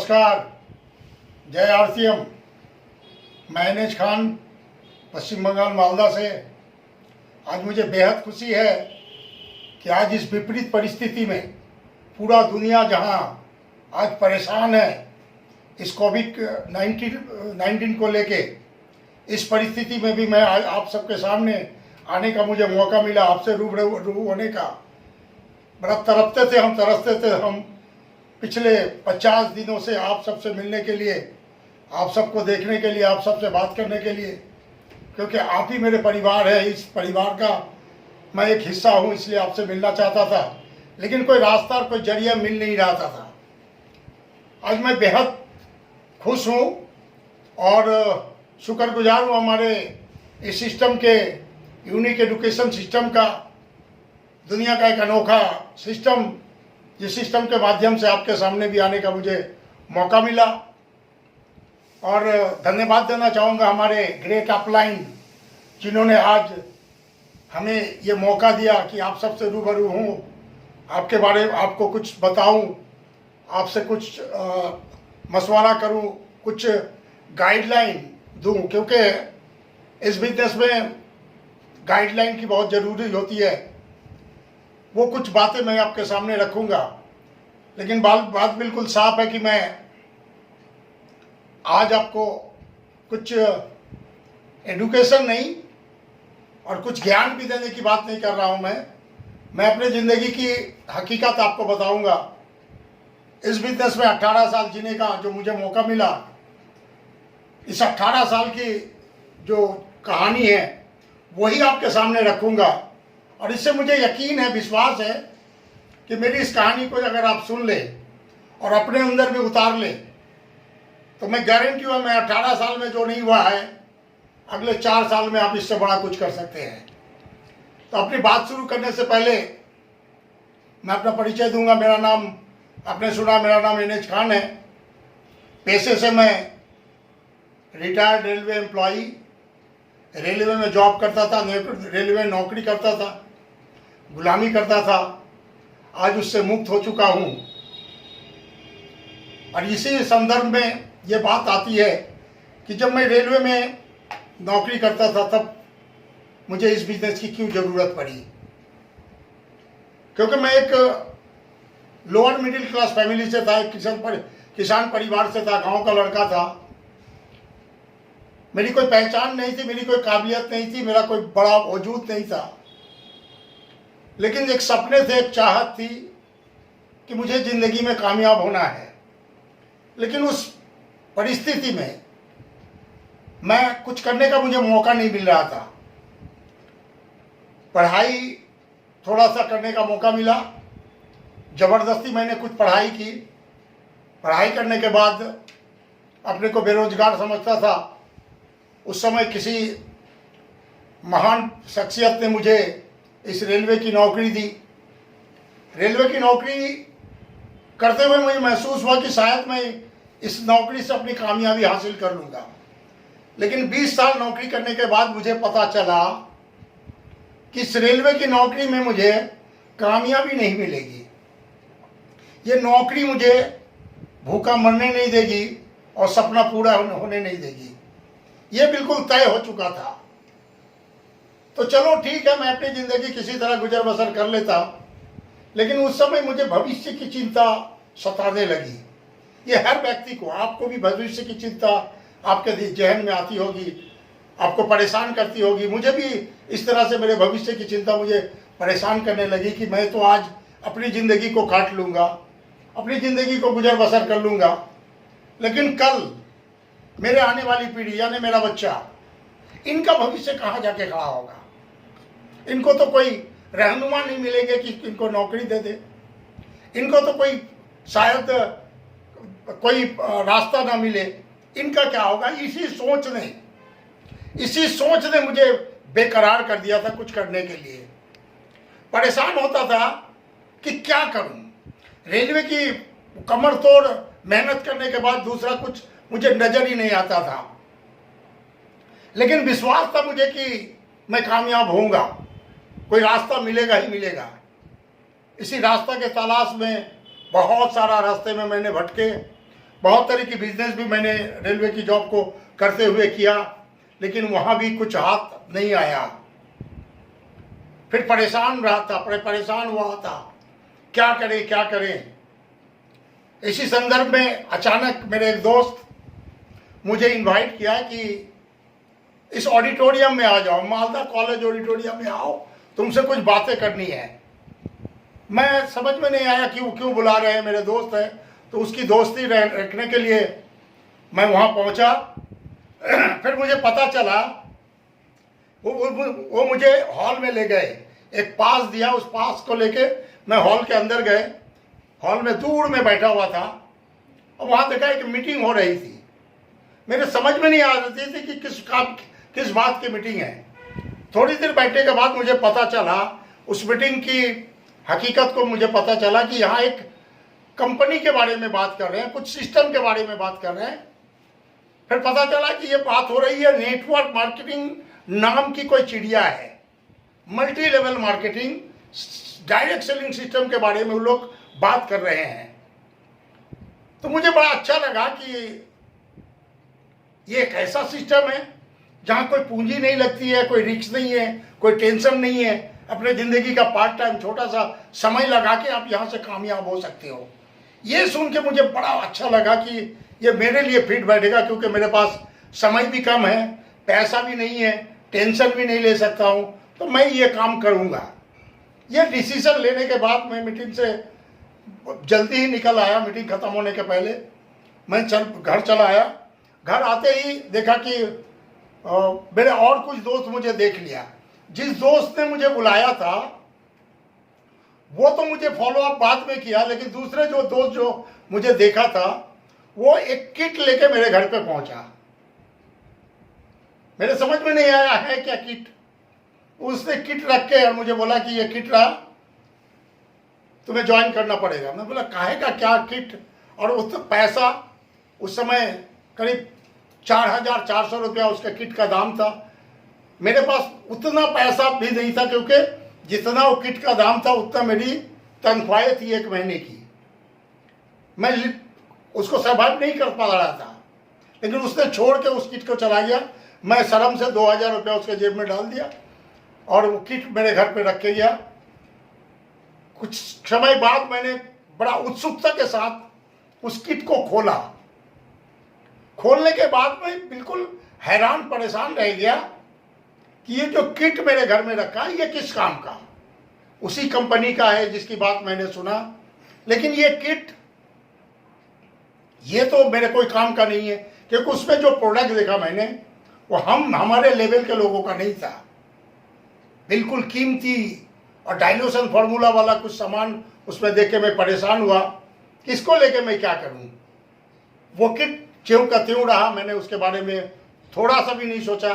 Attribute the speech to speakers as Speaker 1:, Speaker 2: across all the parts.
Speaker 1: नमस्कार, जय आरसीएम। मैं एनएच खान, पश्चिम बंगाल मालदा से। आज मुझे बेहद खुशी है कि आज इस विपरीत परिस्थिति में पूरा दुनिया जहां आज परेशान है इस कोविड-19 को लेके, इस परिस्थिति में भी मैं आज आप सबके सामने आने का मुझे मौका मिला, आपसे रूबरू होने का। बड़ा तरसते थे हम पिछले 50 दिनों से आप सबसे मिलने के लिए, आप सबको देखने के लिए, आप सबसे बात करने के लिए, क्योंकि आप ही मेरे परिवार है। इस परिवार का मैं एक हिस्सा हूँ, इसलिए आपसे मिलना चाहता था, लेकिन कोई रास्ता और कोई जरिया मिल नहीं रहा था। आज मैं बेहद खुश हूँ और शुक्रगुजार हूँ हमारे इस सिस्टम के, यूनिक एजुकेशन सिस्टम का, दुनिया का एक अनोखा सिस्टम, जिस सिस्टम के माध्यम से आपके सामने भी आने का मुझे मौका मिला। और धन्यवाद देना चाहूँगा हमारे ग्रेट अपलाइन, जिन्होंने आज हमें ये मौका दिया कि आप सबसे रूबरू हूँ, आपके बारे में आपको कुछ बताऊँ, आपसे कुछ मशवरा करूँ, कुछ गाइडलाइन दूँ, क्योंकि इस बिजनेस में गाइडलाइन की बहुत ज़रूरी होती है। वो कुछ बातें मैं आपके सामने रखूँगा, लेकिन बात बिल्कुल साफ है कि मैं आज आपको कुछ एडुकेशन नहीं और कुछ ज्ञान भी देने की बात नहीं कर रहा हूँ। मैं अपनी ज़िंदगी की हकीकत आपको बताऊँगा। इस बिजनेस में 18 साल जीने का जो मुझे मौका मिला, इस 18 साल की जो कहानी है वही आपके सामने रखूँगा। और इससे मुझे यकीन है, विश्वास है कि मेरी इस कहानी को अगर आप सुन ले और अपने अंदर में उतार ले, तो मैं गारंटी हूँ, मैं 18 साल में जो नहीं हुआ है, अगले 4 साल में आप इससे बड़ा कुछ कर सकते हैं। तो अपनी बात शुरू करने से पहले मैं अपना परिचय दूंगा। मेरा नाम आपने सुना, मेरा नाम एनएच खान है। पेशे से मैं रिटायर्ड रेलवे एम्प्लॉई, रेलवे में जॉब करता था, रेलवे में नौकरी करता था, गुलामी करता था। आज उससे मुक्त हो चुका हूँ। और इसी संदर्भ में ये बात आती है कि जब मैं रेलवे में नौकरी करता था, तब मुझे इस बिजनेस की क्यों ज़रूरत पड़ी। क्योंकि मैं एक लोअर मिडिल क्लास फैमिली से था, एक किसान परिवार से था, गांव का लड़का था। मेरी कोई पहचान नहीं थी, मेरी कोई काबिलियत नहीं थी, मेरा कोई बड़ा वजूद नहीं था, लेकिन एक सपने थे, एक चाहत थी कि मुझे ज़िंदगी में कामयाब होना है। लेकिन उस परिस्थिति में मैं कुछ करने का मुझे मौका नहीं मिल रहा था। पढ़ाई थोड़ा सा करने का मौका मिला, ज़बरदस्ती मैंने कुछ पढ़ाई की। पढ़ाई करने के बाद अपने को बेरोजगार समझता था। उस समय किसी महान शख्सियत ने मुझे इस रेलवे की नौकरी दी। रेलवे की नौकरी करते हुए मुझे महसूस हुआ कि शायद मैं इस नौकरी से अपनी कामयाबी हासिल कर लूँगा। लेकिन 20 साल नौकरी करने के बाद मुझे पता चला कि इस रेलवे की नौकरी में मुझे कामयाबी नहीं मिलेगी। ये नौकरी मुझे भूखा मरने नहीं देगी और सपना पूरा होने नहीं देगी। ये बिल्कुल तय हो चुका था। तो चलो ठीक है, मैं अपनी ज़िंदगी किसी तरह गुजर बसर कर लेता, लेकिन उस समय मुझे भविष्य की चिंता सताने लगी। ये हर व्यक्ति को, आपको भी भविष्य की चिंता आपके जहन में आती होगी, आपको परेशान करती होगी। मुझे भी इस तरह से मेरे भविष्य की चिंता मुझे परेशान करने लगी कि मैं तो आज अपनी ज़िंदगी को काट लूँगा, अपनी ज़िंदगी को गुजर बसर कर लूँगा, लेकिन कल मेरे आने वाली पीढ़ी यानी मेरा बच्चा, इनका भविष्य कहाँ जाके खड़ा होगा। इनको तो कोई रहनुमा नहीं मिलेंगे कि इनको नौकरी दे दे। इनको तो कोई शायद कोई रास्ता ना मिले। इनका क्या होगा। इसी सोच ने मुझे बेकरार कर दिया था कुछ करने के लिए। परेशान होता था कि क्या करूं। रेलवे की कमर तोड़ मेहनत करने के बाद दूसरा कुछ मुझे नजर ही नहीं आता था, लेकिन विश्वास था मुझे कि मैं कामयाब होऊंगा, कोई रास्ता मिलेगा ही मिलेगा। इसी रास्ता के तलाश में बहुत सारा रास्ते में मैंने भटके, बहुत तरह की बिजनेस भी मैंने रेलवे की जॉब को करते हुए किया, लेकिन वहाँ भी कुछ हाथ नहीं आया। फिर परेशान रहा था, परेशान हुआ था, क्या करें क्या करें। इसी संदर्भ में अचानक मेरे एक दोस्त मुझे इनवाइट किया कि इस ऑडिटोरियम में आ जाओ, मालदा कॉलेज ऑडिटोरियम में आओ, तुमसे कुछ बातें करनी है। मैं समझ में नहीं आया कि वो क्यों बुला रहे हैं, मेरे दोस्त है तो उसकी दोस्ती रखने के लिए मैं वहाँ पहुँचा। फिर मुझे पता चला वो मुझे हॉल में ले गए, एक पास दिया, उस पास को लेके मैं हॉल के अंदर गए। हॉल में दूर में बैठा हुआ था और वहाँ देखा एक मीटिंग हो रही थी। मेरे समझ में नहीं आ रही थी कि किस बात की मीटिंग है। थोड़ी देर बैठने के बाद मुझे पता चला, उस मीटिंग की हकीकत को मुझे पता चला कि यहाँ एक कंपनी के बारे में बात कर रहे हैं, कुछ सिस्टम के बारे में बात कर रहे हैं। फिर पता चला कि ये बात हो रही है नेटवर्क मार्केटिंग नाम की कोई चिड़िया है, multi level marketing, direct selling system के बारे में वो लोग बात कर रहे हैं। तो मुझे बड़ा अच्छा लगा कि ये एक ऐसा सिस्टम है जहां कोई पूंजी नहीं लगती है, कोई रिस्क नहीं है, कोई टेंशन नहीं है। अपने जिंदगी का पार्ट टाइम छोटा सा समय लगा के आप यहां से कामयाब हो सकते हो। ये सुन के मुझे बड़ा अच्छा लगा कि ये मेरे लिए फिट बैठेगा, क्योंकि मेरे पास समय भी कम है, पैसा भी नहीं है, टेंशन भी नहीं ले सकता हूं, तो मैं ये काम करूंगा। ये डिसीजन लेने के बाद मैं मीटिंग से जल्दी ही निकल आया। मीटिंग खत्म होने के पहले मैं घर चला आया। घर आते ही देखा कि मेरे और कुछ दोस्त मुझे देख लिया। जिस दोस्त ने मुझे बुलाया था वो तो मुझे फॉलो अप बाद में किया, लेकिन दूसरे जो दोस्त जो मुझे देखा था वो एक किट लेके मेरे घर पे पहुंचा। मेरे समझ में नहीं आया है क्या किट। उसने किट रख के और मुझे बोला कि ये किट रहा, तुम्हें ज्वाइन करना पड़ेगा। मैं बोला काहे का, क्या किट? और उस पैसा उस समय करीब 4,400 रुपया उसके किट का दाम था। मेरे पास उतना पैसा भी नहीं था, क्योंकि जितना वो किट का दाम था उतना मेरी तनख्वाहें थी 1 महीने की। मैं उसको सर्वाइव नहीं कर पा रहा था, लेकिन उसने छोड़ के उस किट को चला गया। मैं शर्म से 2,000 रुपया उसके जेब में डाल दिया और वो किट मेरे घर पे रख के गया। कुछ समय बाद मैंने बड़ा उत्सुकता के साथ उस किट को खोला। खोलने के बाद मैं बिल्कुल हैरान परेशान रह गया कि ये जो किट मेरे घर में रखा है ये किस काम का। उसी कंपनी का है जिसकी बात मैंने सुना, लेकिन ये किट ये तो मेरे कोई काम का नहीं है, क्योंकि उसमें जो प्रोडक्ट देखा मैंने वो हमारे लेवल के लोगों का नहीं था। बिल्कुल कीमती और डाइल्यूशन फार्मूला वाला कुछ सामान उसमें देख के मैं परेशान हुआ। किसको लेके मैं क्या करूं। वो किट ज्यों का त्यों रहा, मैंने उसके बारे में थोड़ा सा भी नहीं सोचा।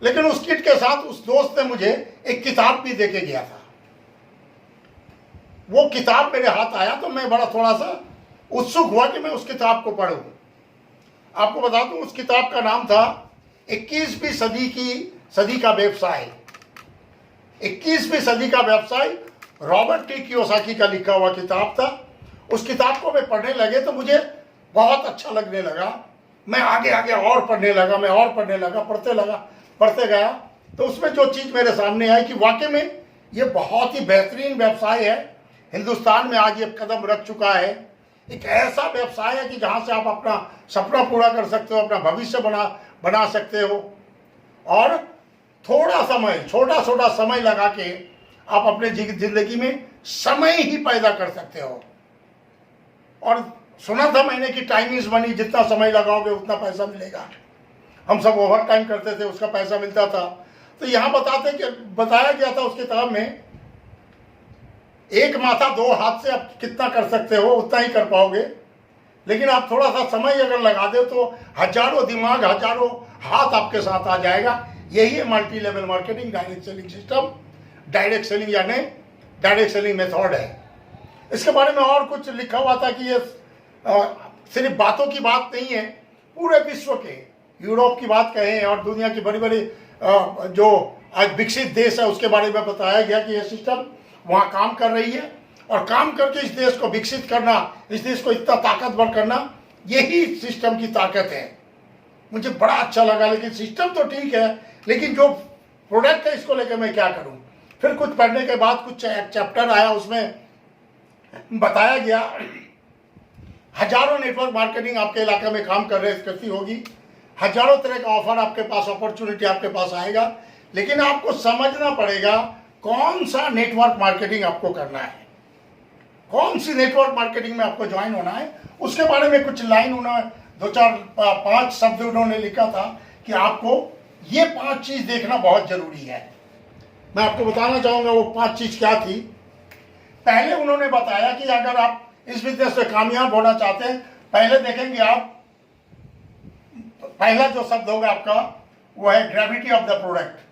Speaker 1: लेकिन उस किट के साथ उस दोस्त ने मुझे एक किताब भी देके गया था। वो किताब मेरे हाथ आया तो मैं बड़ा थोड़ा सा उत्सुक हुआ कि मैं उस किताब को पढूं। आपको बता दूं उस किताब का नाम था 21वीं सदी का व्यवसाय। 21वीं सदी का व्यवसाय रॉबर्ट टी कियोसाकी का लिखा हुआ किताब था। उस किताब को मैं पढ़ने लगे तो मुझे बहुत अच्छा लगने लगा। मैं आगे आगे और पढ़ने लगा, मैं और पढ़ने लगा, पढ़ते गया। तो उसमें जो चीज़ मेरे सामने आई कि वाकई में ये बहुत ही बेहतरीन व्यवसाय है। हिंदुस्तान में आज ये कदम रख चुका है। एक ऐसा व्यवसाय है कि जहाँ से आप अपना सपना पूरा कर सकते हो, अपना भविष्य बना सकते हो, और थोड़ा समय, छोटा समय लगा के आप अपने जिंदगी में समय ही पैदा कर सकते हो। और सुना था मैंने कि टाइम इज मनी, जितना समय लगाओगे उतना पैसा मिलेगा। हम सब ओवर टाइम करते थे, उसका पैसा मिलता था। तो यहाँ बताया गया था उस किताब में, एक माथा 2 हाथ से आप कितना कर सकते हो उतना ही कर पाओगे, लेकिन आप थोड़ा सा समय अगर लगा दो तो हजारों दिमाग, हजारों हाथ आपके साथ आ जाएगा। यही है multi level marketing, direct selling system, direct selling यानी डायरेक्ट सेलिंग मेथड है। इसके बारे में और कुछ लिखा हुआ था कि ये सिर्फ बातों की बात नहीं है, पूरे विश्व के, यूरोप की बात कहें और दुनिया की बड़ी बड़ी जो आज विकसित देश है उसके बारे में बताया गया कि यह सिस्टम वहाँ काम कर रही है। और काम करके इस देश को विकसित करना, इस देश को इतना ताकतवर करना, यही सिस्टम की ताकत है। मुझे बड़ा अच्छा लगा, लेकिन सिस्टम तो ठीक है, लेकिन जो प्रोडक्ट है इसको लेकर मैं क्या करूं। फिर कुछ पढ़ने के बाद कुछ चैप्टर आया, उसमें बताया गया हजारों नेटवर्क मार्केटिंग आपके इलाके में काम कर रहे हैं, कैसी होगी, हजारों तरह का ऑफर आपके पास, अपॉर्चुनिटी आपके पास आएगा, लेकिन आपको समझना पड़ेगा कौन सा नेटवर्क मार्केटिंग आपको करना है, कौन सी नेटवर्क मार्केटिंग में आपको ज्वाइन होना है। उसके बारे में कुछ लाइन उन्होंने 2-4-5 शब्द उन्होंने लिखा था कि आपको ये 5 चीज देखना बहुत जरूरी है। मैं आपको बताना चाहूंगा वो 5 चीज क्या थी। पहले उन्होंने बताया कि अगर आप इस बिजनेस में कामयाब होना चाहते हैं, पहले देखेंगे आप, पहला जो शब्द होगा आपका वो है gravity of the product.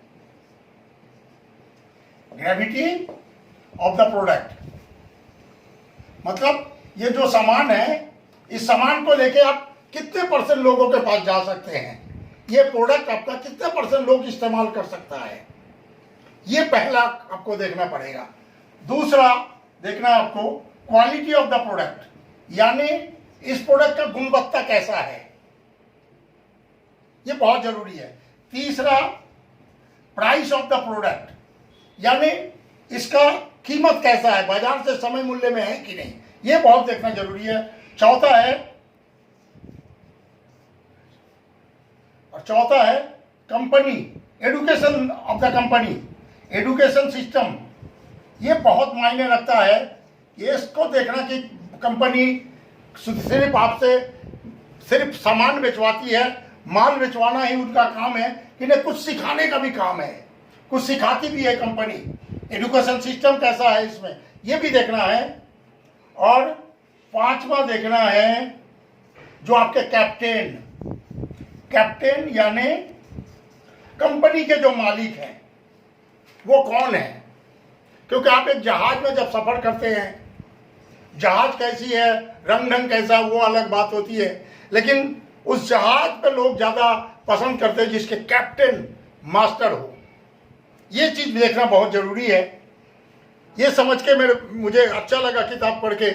Speaker 1: Gravity of the product मतलब ये जो सामान है, इस सामान को लेके आप कितने % लोगों के पास जा सकते हैं, ये प्रोडक्ट आपका कितने % लोग इस्तेमाल कर सकता है, ये पहला आपको देखना पड़ेगा। दूसरा देखना है आपको क्वालिटी ऑफ द प्रोडक्ट, यानी इस प्रोडक्ट का गुणवत्ता कैसा है, ये बहुत जरूरी है। तीसरा प्राइस ऑफ द प्रोडक्ट, यानी इसका कीमत कैसा है, बाजार से समय मूल्य में है कि नहीं, ये बहुत देखना जरूरी है। चौथा है company, education of the company, education system, ये बहुत मायने रखता है। ये इसको देखना कि कंपनी सिर्फ आपसे सिर्फ सामान बेचवाती है, माल बेचवाना ही उनका काम है कि नहीं, कुछ सिखाने का भी काम है, कुछ सिखाती भी है कंपनी। एडुकेशन सिस्टम कैसा है इसमें, ये भी देखना है। और 5वां देखना है जो आपके कैप्टन यानी कंपनी के जो मालिक हैं वो कौन है, क्योंकि आप एक जहाज में जब सफर करते हैं, जहाज कैसी है, रंग ढंग कैसा, वो अलग बात होती है, लेकिन उस जहाज पे लोग ज्यादा पसंद करते हैं जिसके कैप्टन मास्टर हो। ये चीज देखना बहुत जरूरी है। ये समझ के मुझे अच्छा लगा किताब पढ़ के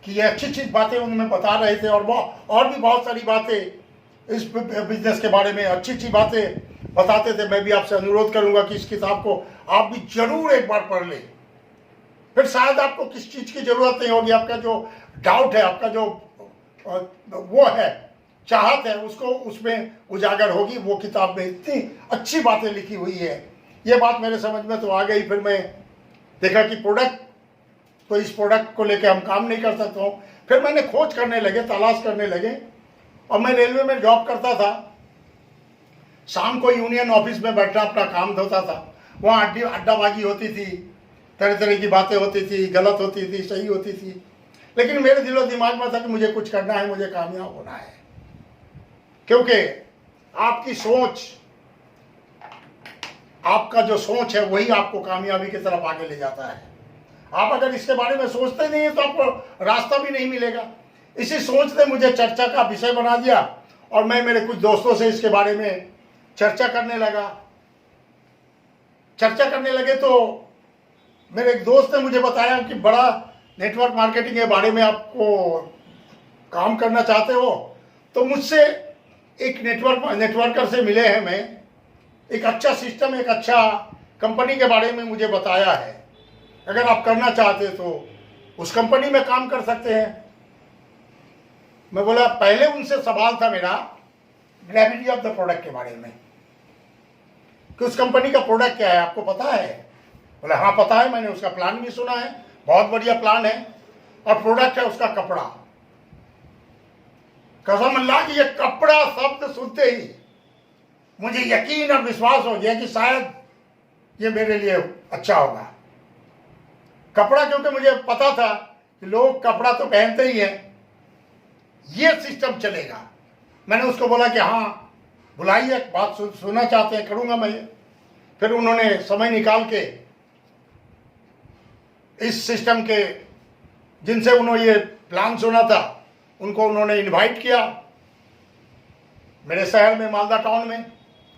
Speaker 1: कि ये अच्छी बातें उनमें बता रहे थे, और भी बहुत सारी बातें इस बिजनेस के बारे में अच्छी बातें बताते थे। मैं भी आपसे अनुरोध करूंगा कि इस किताब को आप भी जरूर एक बार पढ़ लें, फिर शायद आपको किस चीज की जरूरत नहीं होगी। आपका जो डाउट है, आपका जो वो है, चाहत है, उसको उसमें उजागर होगी। वो किताब में इतनी अच्छी बातें लिखी हुई है, ये बात मेरे समझ में तो आ गई। फिर मैं देखा कि प्रोडक्ट, तो इस प्रोडक्ट को लेके हम काम नहीं कर सकता हूँ। फिर मैंने खोज करने लगे, तलाश करने लगे, और मैं रेलवे में जॉब करता था। शाम को यूनियन ऑफिस में बैठना अपना काम होता था, वहाँ अड्डाबाजी होती थी, तरह तरह की बातें होती थी, गलत होती थी, सही होती थी, लेकिन मेरे दिलो दिमाग में था कि मुझे कुछ करना है, मुझे कामयाब होना है। क्योंकि आपकी सोच, आपका जो सोच है वही आपको कामयाबी की तरफ आगे ले जाता है। आप अगर इसके बारे में सोचते नहीं है तो आपको रास्ता भी नहीं मिलेगा। इसी सोच ने मुझे चर्चा का विषय बना दिया, और मैं मेरे कुछ दोस्तों से इसके बारे में चर्चा करने लगे तो मेरे एक दोस्त ने मुझे बताया कि बड़ा नेटवर्क मार्केटिंग के बारे में आपको काम करना चाहते हो, तो मुझसे एक नेटवर्कर से मिले हैं। मैं एक अच्छा सिस्टम, एक अच्छा कंपनी के बारे में मुझे बताया है, अगर आप करना चाहते तो उस कंपनी में काम कर सकते हैं। मैं बोला, पहले उनसे सवाल था मेरा ग्रेविटी ऑफ द प्रोडक्ट के बारे में, कि उस कंपनी का प्रोडक्ट क्या है, आपको पता है? बोला हाँ पता है, मैंने उसका प्लान भी सुना है, बहुत बढ़िया प्लान है, और प्रोडक्ट है उसका कपड़ा। कसम अल्लाह की, ये कपड़ा शब्द सुनते ही मुझे यकीन और विश्वास हो गया कि शायद ये मेरे लिए अच्छा होगा। कपड़ा, क्योंकि मुझे पता था कि लोग कपड़ा तो पहनते ही हैं, ये सिस्टम चलेगा। मैंने उसको बोला कि हाँ बुलाइए, बात सुनना चाहते हैं, करूंगा मैं ये। फिर उन्होंने समय निकाल के इस सिस्टम के, जिनसे उन्होंने ये प्लान सुना था, उनको उन्होंने इनवाइट किया मेरे शहर में, मालदा टाउन में।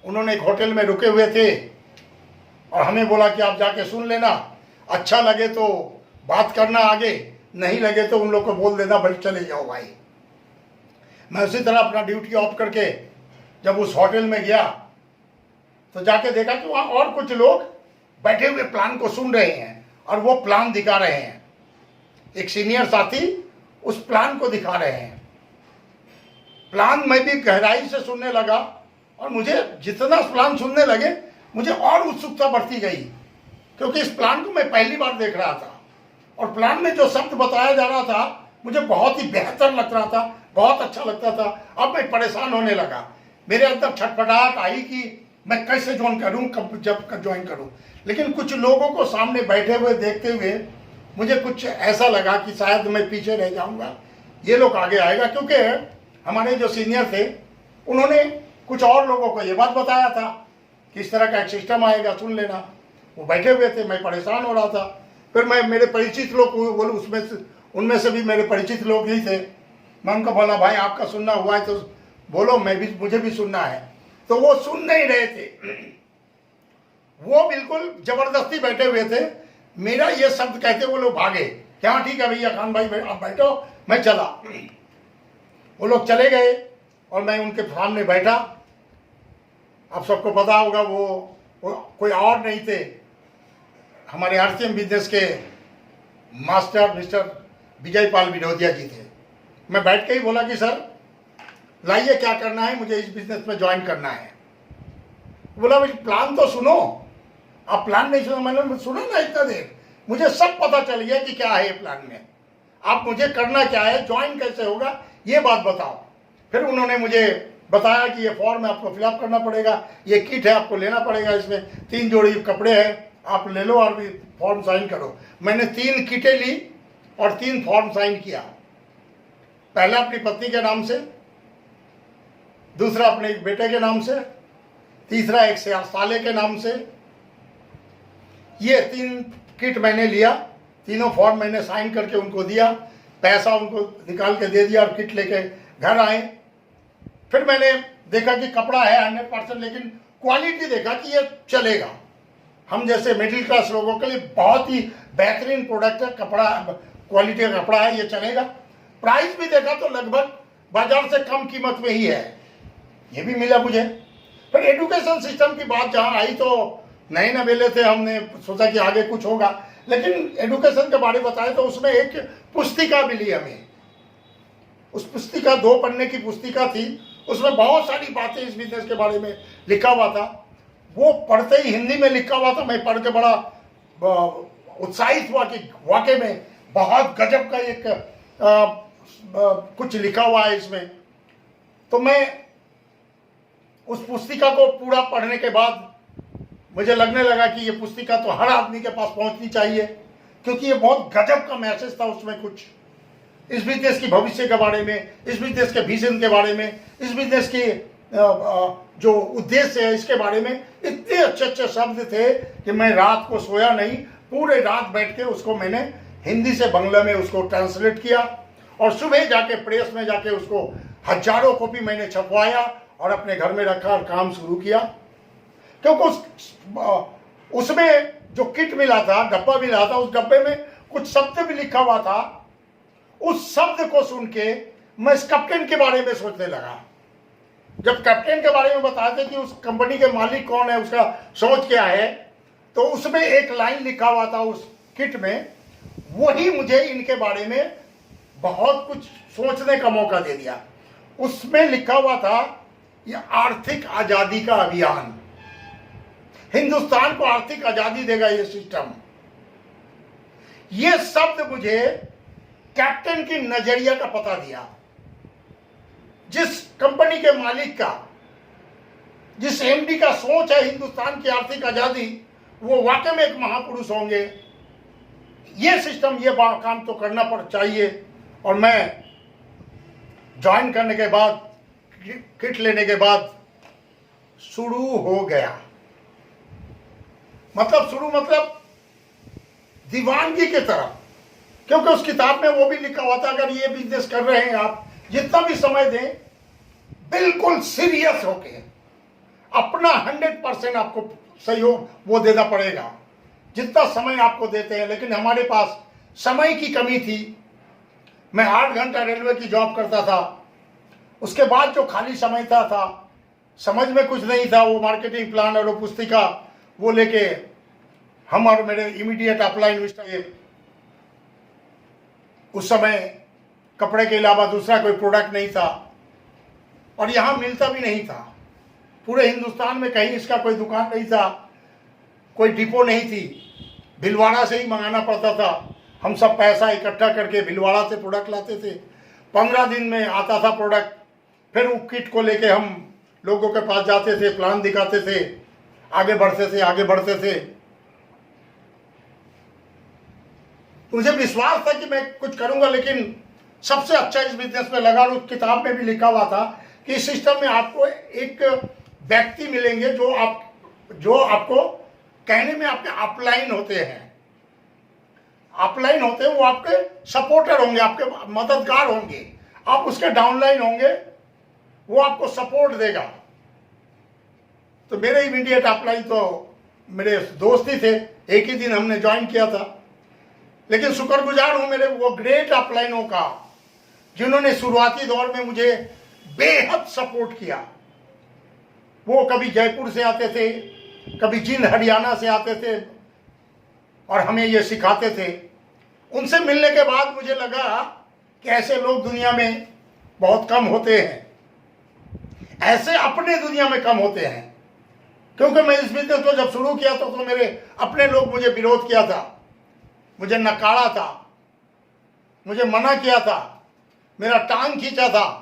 Speaker 1: उन्होंने एक होटल में रुके हुए थे, और हमें बोला कि आप जाके सुन लेना, अच्छा लगे तो बात करना आगे, नहीं लगे तो उन लोग को बोल देना भाई चले जाओ भाई। मैं उसी तरह अपना ड्यूटी ऑफ करके जब उस होटल में गया तो जाके देखा कि वहाँ और कुछ लोग बैठे हुए प्लान को सुन रहे हैं और वो प्लान दिखा रहे हैं। एक सीनियर साथी उस प्लान को दिखा रहे हैं। प्लान में भी गहराई से सुनने लगा और मुझे जितना प्लान सुनने लगे मुझे और उत्सुकता बढ़ती गई, क्योंकि इस प्लान को मैं पहली बार देख रहा था और प्लान में जो शब्द बताया जा रहा था मुझे बहुत ही बेहतर लग रहा था, बहुत अच्छा लगता था। अब मैं परेशान होने लगा, मेरे अंदर छटपटाहट आई कि मैं कैसे ज्वाइन करूं, कब जब ज्वाइन करूं। लेकिन कुछ लोगों को सामने बैठे हुए देखते हुए मुझे कुछ ऐसा लगा कि शायद मैं पीछे रह जाऊंगा, ये लोग आगे आएगा, क्योंकि हमारे जो सीनियर थे उन्होंने कुछ और लोगों को ये बात बताया था कि इस तरह का एक सिस्टम आएगा, सुन लेना। वो बैठे हुए थे, मैं परेशान हो रहा था। फिर मैं मेरे परिचित लोग बोले, उनमें से भी मेरे परिचित लोग ही थे। मैं उनको बोला, भाई आपका सुनना हुआ है तो बोलो, मुझे भी सुनना है। तो वो सुन नहीं रहे थे, वो बिल्कुल जबरदस्ती बैठे हुए थे। मेरा ये शब्द कहते वो लोग भागे, क्या ठीक है भैया खान भाई आप बैठो, मैं चला। वो लोग चले गए और मैं उनके सामने बैठा। आप सबको पता होगा वो कोई और नहीं थे, हमारे आरसीएम बिजनेस के मास्टर मिस्टर विजय पाल विनोदिया जी थे। मैं बैठ के ही बोला कि सर लाइए क्या करना है, मुझे इस बिजनेस में ज्वाइन करना है। बोला भाई प्लान तो सुनो। आप प्लान नहीं सुना? मैंने सुना ना इतना देर, मुझे सब पता चल गया कि क्या है ये प्लान में, आप मुझे करना क्या है, ज्वाइन कैसे होगा, ये बात बताओ। फिर उन्होंने मुझे बताया कि ये फॉर्म आपको फिलअप करना पड़ेगा, ये किट है आपको लेना पड़ेगा, इसमें 3 जोड़ी कपड़े हैं, आप ले लो और भी फॉर्म साइन करो। मैंने 3 किटें ली और 3 फॉर्म साइन किया। पहला अपनी पत्नी के नाम से, दूसरा अपने एक बेटे के नाम से, तीसरा एक साले के नाम से। ये 3 किट मैंने लिया, तीनों फॉर्म मैंने साइन करके उनको दिया, पैसा उनको निकाल के दे दिया और किट लेके घर आए। फिर मैंने देखा कि कपड़ा है 100%, लेकिन क्वालिटी देखा कि ये चलेगा, हम जैसे मिडिल क्लास लोगों के लिए बहुत ही बेहतरीन प्रोडक्ट है, कपड़ा क्वालिटी का कपड़ा है, ये चलेगा। प्राइस भी देखा तो लगभग बाजार से कम कीमत में ही है, ये भी मिला मुझे। फिर एजुकेशन सिस्टम की बात जहाँ आई तो नए नवेले थे, हमने सोचा कि आगे कुछ होगा, लेकिन एजुकेशन के बारे में बताए तो उसमें एक पुस्तिका मिली हमें। उस पुस्तिका 2 पन्ने की पुस्तिका थी, उसमें बहुत सारी बातें इस बिजनेस के बारे में लिखा हुआ था। वो पढ़ते ही हिंदी में लिखा हुआ था, मैं पढ़ के बड़ा उत्साहित हुआ कि वाकई में बहुत गजब का एक कुछ लिखा हुआ है इसमें। तो मैं उस पुस्तिका को पूरा पढ़ने के बाद मुझे लगने लगा कि ये पुस्तिका तो हर आदमी के पास पहुंचनी चाहिए, क्योंकि ये बहुत गजब का मैसेज था उसमें, कुछ इस बिजनेस की भविष्य के बारे में, इस बिजनेस के विजन के बारे में, इस बिजनेस की जो उद्देश्य है इसके बारे में। इतने अच्छे अच्छे शब्द थे कि मैं रात को सोया नहीं, पूरे रात बैठ के उसको मैंने हिंदी से बांग्ला में उसको ट्रांसलेट किया और सुबह जाके प्रेस में जाके उसको हजारों कॉपी मैंने छपवाया और अपने घर में रखा और काम शुरू किया। क्योंकि उसमें जो किट मिला था, डब्बा मिला था, उस डब्बे में कुछ शब्द भी लिखा हुआ था। उस शब्द को सुन के मैं इस कैप्टन के बारे में सोचने लगा। जब कैप्टन के बारे में बताते कि उस कंपनी के मालिक कौन है, उसका सोच क्या है, तो उसमें एक लाइन लिखा हुआ था उस किट में, वही मुझे इनके बारे में बहुत कुछ सोचने का मौका दे दिया। उसमें लिखा हुआ था ये आर्थिक आजादी का अभियान, हिंदुस्तान को आर्थिक आजादी देगा ये सिस्टम। ये शब्द मुझे कैप्टन की नजरिया का पता दिया। जिस कंपनी के मालिक का, जिस एमडी का सोच है हिंदुस्तान की आर्थिक आजादी, वो वाकई में एक महापुरुष होंगे। ये सिस्टम, ये काम तो करना पड़ चाहिए। और मैं ज्वाइन करने के बाद, किट लेने के बाद शुरू हो गया। मतलब दीवानगी की तरह, क्योंकि उस किताब में वो भी लिखा हुआ था अगर ये बिजनेस कर रहे हैं आप, जितना भी समय दें, बिल्कुल सीरियस होके अपना 100% आपको सहयोग वो देना पड़ेगा जितना समय आपको देते हैं। लेकिन हमारे पास समय की कमी थी। मैं 8 घंटा रेलवे की जॉब करता था उसके बाद जो खाली समय था समझ में कुछ नहीं था, वो मार्केटिंग प्लान और वो पुस्तिका वो लेके हम और मेरे इमीडिएट अपलाइन मिस्टर, उस समय कपड़े के अलावा दूसरा कोई प्रोडक्ट नहीं था और यहाँ मिलता भी नहीं था। पूरे हिंदुस्तान में कहीं इसका कोई दुकान नहीं था, कोई डिपो नहीं थी, भिलवाड़ा से ही मंगाना पड़ता था। हम सब पैसा इकट्ठा करके भिलवाड़ा से प्रोडक्ट लाते थे। 15 दिन में आता था प्रोडक्ट। फिर वो किट को लेके हम लोगों के पास जाते थे, प्लान दिखाते थे, आगे बढ़ते थे। मुझे विश्वास था कि मैं कुछ करूंगा, लेकिन सबसे अच्छा इस बिजनेस में लगा, और उस किताब में भी लिखा हुआ था कि इस सिस्टम में आपको एक व्यक्ति मिलेंगे जो आपको कहने में आपके अपलाइन होते हैं। अपलाइन होते हैं, वो आपके सपोर्टर होंगे, आपके मददगार होंगे। आप उसके डाउनलाइन होंगे, वो आपको सपोर्ट देगा। तो मेरे इमीडिएट अपलाइन तो मेरे दोस्त ही थे, एक ही दिन हमने ज्वाइन किया था। लेकिन शुक्रगुजार हूं मेरे वो ग्रेट अपलाइनों का जिन्होंने शुरुआती दौर में मुझे बेहद सपोर्ट किया। वो कभी जयपुर से आते थे, कभी जिंद हरियाणा से आते थे और हमें ये सिखाते थे। उनसे मिलने के बाद मुझे लगा कि ऐसे लोग दुनिया में बहुत कम होते हैं, ऐसे अपने दुनिया में कम होते हैं। क्योंकि मैं इस बिजनेस को जब शुरू किया तो मेरे अपने लोग मुझे विरोध किया था, मुझे नकारा था, मुझे मना किया था, मेरा टांग खींचा था।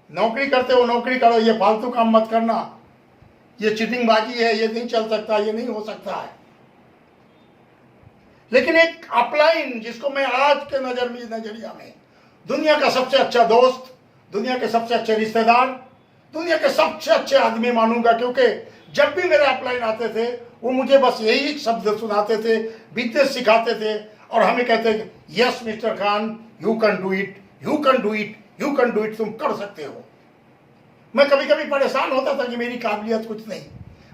Speaker 1: नौकरी करते हो नौकरी करो, ये फालतू काम मत करना, ये चीटिंगबाजी है, ये नहीं चल सकता, ये नहीं हो सकता है। लेकिन एक अपलाइन जिसको मैं आज के नजरिया में दुनिया का सबसे अच्छा दोस्त, दुनिया के सबसे अच्छे रिश्तेदार, दुनिया के सबसे अच्छे आदमी मानूंगा। क्योंकि जब भी मेरे अपलाइन आते थे वो मुझे बस यही शब्द सुनाते थे, बिजनेस सिखाते थे और हमें कहते थे yes mister Khan, you can do it, you can do it, you can do it, तुम कर सकते हो। मैं कभी कभी परेशान होता था कि मेरी काबिलियत कुछ नहीं,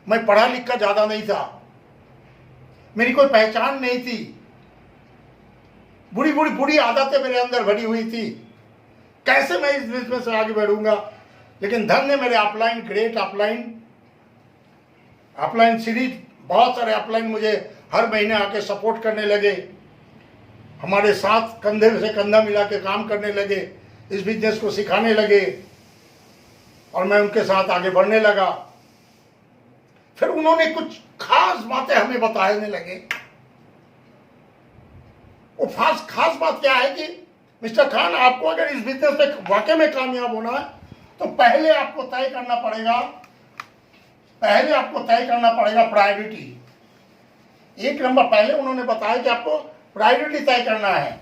Speaker 1: मैं पढ़ा लिखा ज्यादा नहीं था, मेरी कोई पहचान नहीं थी, बुरी आदतें मेरे अंदर भरी हुई थी, कैसे मैं इस बिजनेस में आगे बढ़ूंगा। लेकिन धन्य मेरे अपलाइन, ग्रेट अपलाइन सीरीज, बहुत सारे अपलाइन मुझे हर महीने आके सपोर्ट करने लगे, हमारे साथ कंधे से कंधा मिला के काम करने लगे, इस बिजनेस को सिखाने लगे और मैं उनके साथ आगे बढ़ने लगा। फिर उन्होंने कुछ खास बातें हमें बताने लगे। वो खास बात क्या है कि मिस्टर खान, आपको अगर इस बिजनेस में वाकई में कामयाब होना है तो पहले आपको तय करना पड़ेगा प्रायोरिटी। एक नंबर पहले उन्होंने बताया कि आपको प्रायोरिटी तय करना है।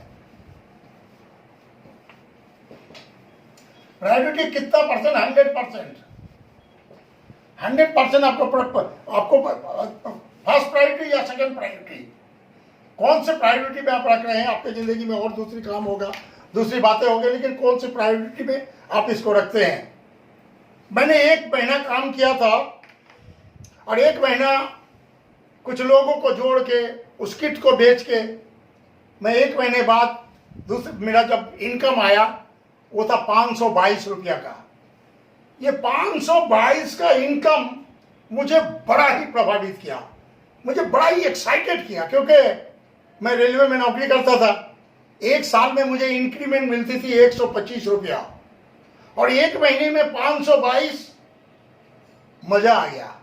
Speaker 1: प्रायोरिटी कितना परसेंट? 100% आपको फर्स्ट प्रायोरिटी या सेकंड प्रायोरिटी, कौन से प्रायोरिटी में आप रख रहे हैं? आपकी जिंदगी में और दूसरी काम होगा, दूसरी बातें होंगी, लेकिन कौन सी प्रायोरिटी में आप इसको रखते हैं? मैंने 1 महीना काम किया था और 1 महीना कुछ लोगों को जोड़ के उस किट को बेच के मैं 1 महीने बाद मेरा जब इनकम आया वो था 522 रुपया का। ये 522 का इनकम मुझे बड़ा ही प्रभावित किया, मुझे बड़ा ही एक्साइटेड किया, क्योंकि मैं रेलवे में नौकरी करता था। 1 साल में मुझे इंक्रीमेंट मिलती थी 125 रुपया और 1 महीने में 522। मजा आ गया,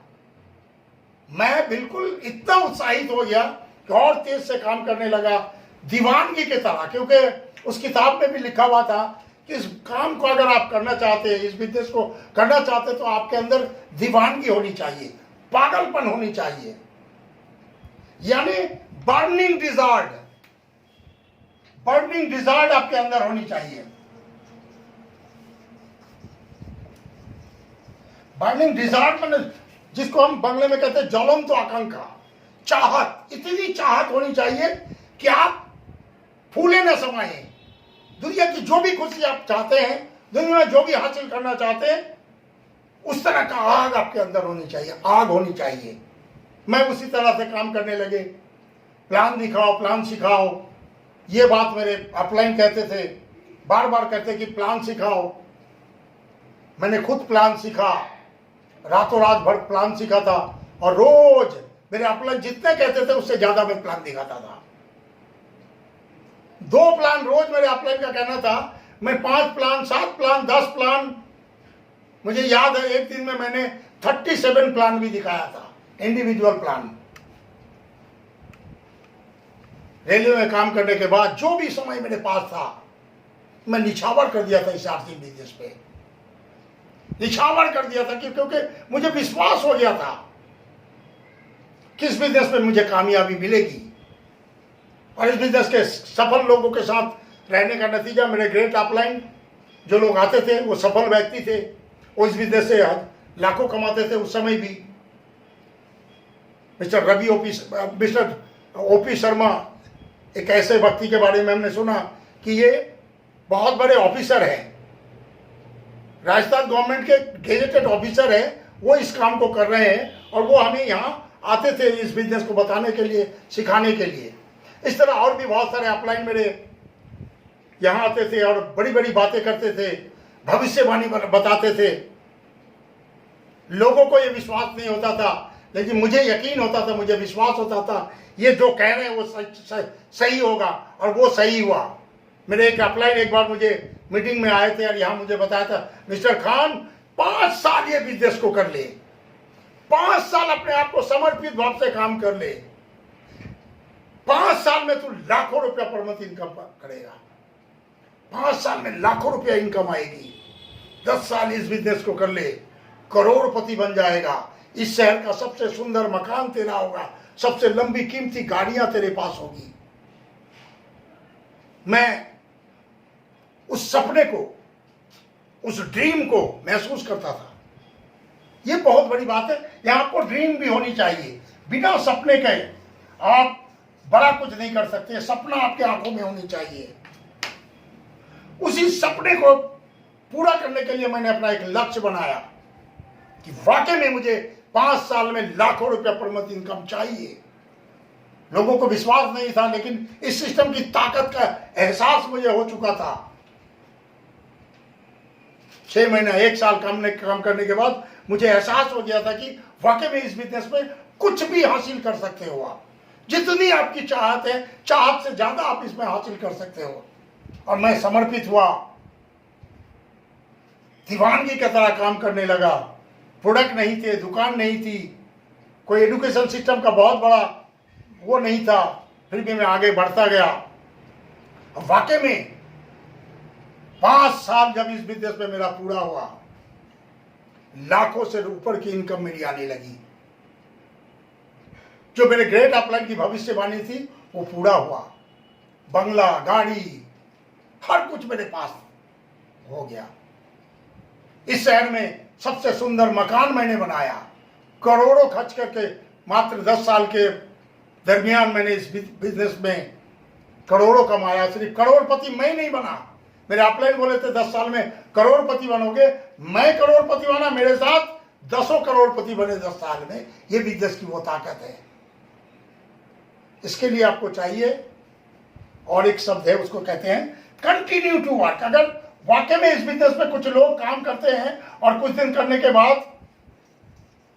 Speaker 1: मैं बिल्कुल इतना उत्साहित हो गया कि और तेज से काम करने लगा, दीवानगी की तरह। क्योंकि उस किताब में भी लिखा हुआ था कि इस काम को अगर आप करना चाहते हैं, इस बिजनेस को करना चाहते हैं, तो आपके अंदर दीवानगी होनी चाहिए, पागलपन होनी चाहिए, यानी बर्निंग डिजार्ड आपके अंदर होनी चाहिए। बर्निंग डिजार्ड मैंने जिसको हम बंगले में कहते हैं ज्वलंत आकांक्षा, चाहत, इतनी चाहत होनी चाहिए कि आप फूले न समाये। दुनिया की जो भी खुशी आप चाहते हैं, दुनिया में जो भी हासिल करना चाहते हैं, उस तरह का आग आपके अंदर होनी चाहिए, आग होनी चाहिए। मैं उसी तरह से काम करने लगे, प्लान दिखाओ, प्लान सिखाओ, ये बात मेरे अपलाइन कहते थे, बार बार कहते कि प्लान सिखाओ। मैंने खुद प्लान सीखा, रातों रात भर प्लान सीखा था, और रोज मेरे अपलाइन जितने कहते थे उससे ज्यादा मैं प्लान दिखाता था। 2 प्लान रोज मेरे अपलाइन का कहना था, मैं 5 प्लान, 7 प्लान, 10 प्लान, मुझे याद है एक दिन में मैंने 37 प्लान भी दिखाया था, इंडिविजुअल प्लान। रेलवे में काम करने के बाद जो भी समय मेरे पास था मैं निछावर कर दिया था इस आर्थिक बिजनेस पे, निछावर कर दिया था, क्योंकि मुझे विश्वास हो गया था किस बिजनेस में मुझे कामयाबी मिलेगी। और इस बिजनेस के सफल लोगों के साथ रहने का नतीजा, मेरे ग्रेट अपलाइन जो लोग आते थे वो सफल व्यक्ति थे, वो इस बिजनेस से लाखों कमाते थे। उस समय भी मिस्टर ओपी शर्मा एक ऐसे व्यक्ति के बारे में हमने सुना कि ये बहुत बड़े ऑफिसर हैं, राजस्थान गवर्नमेंट के गेजेटेड ऑफिसर है, वो इस काम को कर रहे हैं, और वो हमें यहाँ आते थे इस बिजनेस को बताने के लिए, सिखाने के लिए। इस तरह और भी बहुत सारे अपलाइन मेरे यहाँ आते थे और बड़ी बड़ी बातें करते थे, भविष्यवाणी बताते थे। लोगों को ये विश्वास नहीं होता था, लेकिन मुझे यकीन होता था, मुझे विश्वास होता था ये जो कह रहे हैं वो सही होगा, और वो सही हुआ। मेरे एक अपलाइन एक बार मुझे मीटिंग में आए थे और यहाँ मुझे बताया था, मिस्टर खान 5 साल ये बिजनेस को कर ले, 5 साल अपने आप को समर्पित भाव से काम कर ले, 5 साल में तू लाखों रुपया पर मंथ इनकम करेगा, 5 साल में लाखों रुपया इनकम आएगी, 10 साल इस बिजनेस को कर ले, करोड़पति बन जाएगा, इस शहर का सबसे सुंदर मकान तेरा होगा, सबसे लंबी कीमती गाड़ियां तेरे पास होगी। मैं उस सपने को, उस ड्रीम को महसूस करता था। ये बहुत बड़ी बात है, यहां आपको ड्रीम भी होनी चाहिए। बिना सपने के आप बड़ा कुछ नहीं कर सकते, सपना आपके आंखों में होनी चाहिए। उसी सपने को पूरा करने के लिए मैंने अपना एक लक्ष्य बनाया कि वाकई में मुझे 5 साल में लाखों रुपया पर मंथ इनकम चाहिए। लोगों को विश्वास नहीं था, लेकिन इस सिस्टम की ताकत का एहसास मुझे हो चुका था। 6 महीना 1 साल काम करने के बाद मुझे एहसास हो गया था कि वाकई में इस बिजनेस में कुछ भी हासिल कर सकते हो आप। जितनी आपकी चाहत है, चाहत से ज्यादा आप इसमें हासिल कर सकते हो। और मैं समर्पित हुआ, दीवानगी की तरह काम करने लगा। प्रोडक्ट नहीं थे, दुकान नहीं थी, कोई एजुकेशन सिस्टम का बहुत बड़ा वो नहीं था, फिर भी मैं आगे बढ़ता गया। वाकई में 5 साल जब इस बिजनेस में मेरा पूरा हुआ, लाखों से ऊपर की इनकम मेरी आने लगी। जो मेरे ग्रेट अपलाइन की भविष्यवाणी थी वो पूरा हुआ। बंगला, गाड़ी, हर कुछ मेरे पास हो गया। इस शहर में सबसे सुंदर मकान मैंने बनाया, करोड़ों खर्च करके। मात्र 10 साल के दरमियान मैंने इस बिजनेस में करोड़ों कमाया। सिर्फ करोड़पति मैं नहीं बना, मेरे अपलाइन बोले थे 10 साल में करोड़पति बनोगे, मैं करोड़पति बना, मेरे साथ 10 करोड़पति बने 10 साल में। ये बिजनेस की वो ताकत है। इसके लिए आपको चाहिए, और एक शब्द है उसको कहते हैं कंटिन्यू टू वर्क। अगर वाकई में इस बिजनेस में कुछ लोग काम करते हैं और कुछ दिन करने के बाद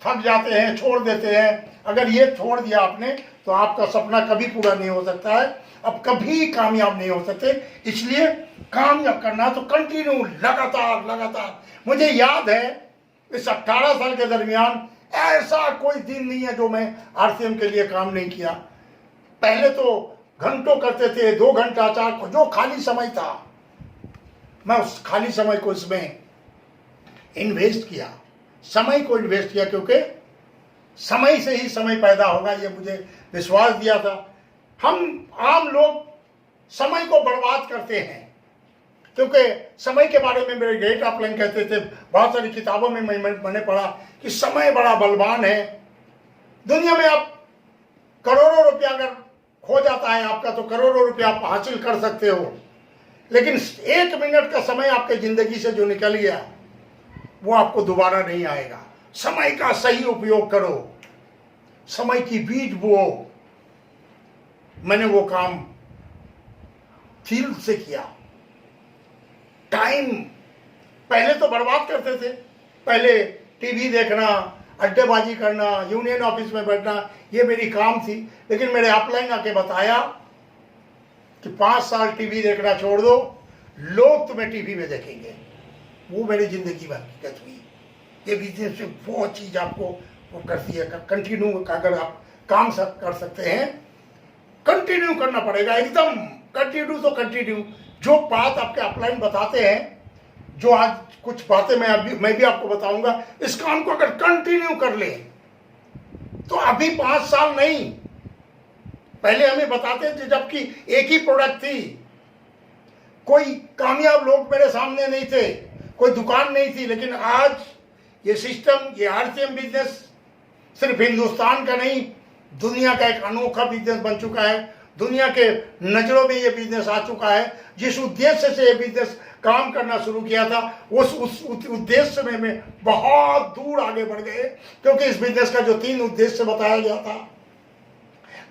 Speaker 1: थक जाते हैं, छोड़ देते हैं, अगर ये छोड़ दिया आपने तो आपका सपना कभी पूरा नहीं हो सकता है, अब कभी कामयाब नहीं हो सकते। इसलिए कामयाब करना तो कंटिन्यू, लगातार लगातार। मुझे याद है इस 18 साल के दरमियान ऐसा कोई दिन नहीं है जो मैं आरसीएम के लिए काम नहीं किया। पहले तो घंटों करते थे, 2 घंटा 4, जो खाली समय था मैं उस खाली समय को इसमें इन्वेस्ट किया, समय को इन्वेस्ट किया, क्योंकि समय से ही समय पैदा होगा, ये मुझे विश्वास दिया था। हम आम लोग समय को बर्बाद करते हैं, क्योंकि समय के बारे में मेरे ग्रेट अपलाइन कहते थे, बहुत सारी किताबों में मैंने पढ़ा कि समय बड़ा बलवान है। दुनिया में आप करोड़ों रुपया अगर खो जाता है आपका, तो करोड़ों रुपया आप हासिल कर सकते हो, लेकिन 1 मिनट का समय आपके जिंदगी से जो निकल गया वो आपको दोबारा नहीं आएगा। समय का सही उपयोग करो, समय की बीज बोओ। मैंने वो काम फील्ड से किया, टाइम पहले तो बर्बाद करते थे। पहले टीवी देखना, अड्डेबाजी करना, यूनियन ऑफिस में बैठना, ये मेरी काम थी। लेकिन मेरे अपलाइन आके बताया कि 5 साल टीवी देखना छोड़ दो, लोग तुम्हें टीवी में देखेंगे। वो मेरी जिंदगी में हकीकत हुई। ये बिजनेस से बहुत चीज आपको वो करती है। कंटिन्यू अगर आप काम कर सकते हैं, कंटिन्यू करना पड़ेगा, एकदम कंटिन्यू तो कंटिन्यू। जो बात आपके अपलाइन बताते हैं, जो आज कुछ बातें मैं भी आपको बताऊंगा, इस काम को अगर कंटिन्यू कर ले तो अभी 5 साल नहीं, पहले हमें बताते थे जबकि एक ही प्रोडक्ट थी, कोई कामयाब लोग मेरे सामने नहीं थे, कोई दुकान नहीं थी। लेकिन आज ये सिस्टम, ये आरसीएम बिजनेस सिर्फ हिंदुस्तान का नहीं, दुनिया का एक अनोखा बिजनेस बन चुका है। दुनिया के नजरों में ये बिजनेस आ चुका है। जिस उद्देश्य से ये बिजनेस काम करना शुरू किया था, उस उद्देश्य में बहुत दूर आगे बढ़ गए। क्योंकि इस बिजनेस का जो 3 उद्देश्य बताया गया था,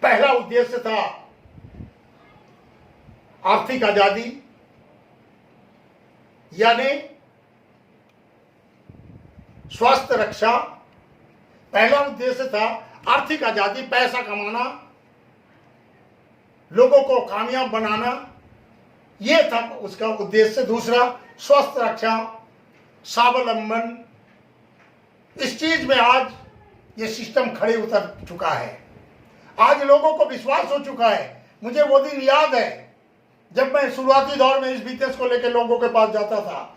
Speaker 1: पहला उद्देश्य था आर्थिक आजादी, यानी स्वास्थ्य रक्षा। पहला उद्देश्य था आर्थिक आजादी, पैसा कमाना, लोगों को कामयाब बनाना, यह था उसका उद्देश्य। दूसरा स्वास्थ्य रक्षा, स्वावलंबन। इस चीज में आज ये सिस्टम खड़े उतर चुका है। आज लोगों को विश्वास हो चुका है। मुझे वो दिन याद है जब मैं शुरुआती दौर में इस बिजनेस को लेकर लोगों के पास जाता था।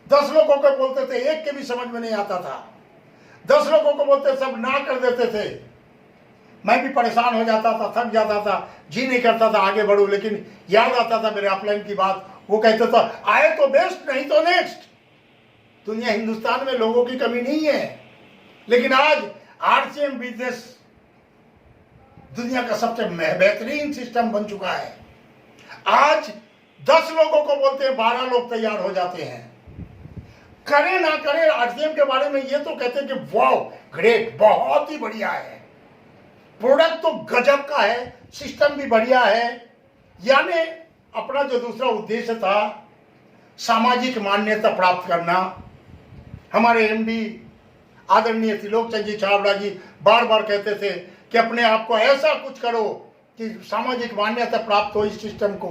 Speaker 1: 10 लोगों को बोलते थे, एक के भी समझ में नहीं आता था। 10 लोगों को बोलते, सब ना कर देते थे। मैं भी परेशान हो जाता था, थक जाता था, जी नहीं करता था आगे बढ़ूं। लेकिन याद आता था मेरे अपलाइन की बात, वो कहते था आए तो बेस्ट, नहीं तो नेक्स्ट। दुनिया, हिंदुस्तान में लोगों की कमी नहीं है। लेकिन आज आरसीएम बिजनेस दुनिया का सबसे बेहतरीन सिस्टम बन चुका है। आज 10 लोगों को बोलते हैं, 12 लोग तैयार हो जाते हैं। करें ना करें, आरसीएम के बारे में ये तो कहते हैं कि वाओ ग्रेट, बहुत ही बढ़िया है, प्रोडक्ट तो गजब का है, सिस्टम भी बढ़िया है। यानी अपना जो दूसरा उद्देश्य था, सामाजिक मान्यता प्राप्त करना। हमारे एमडी आदरणीय त्रिलोक चंद जी छाबड़ा जी बार बार कहते थे कि अपने आप को ऐसा कुछ करो कि सामाजिक मान्यता प्राप्त हो इस सिस्टम को।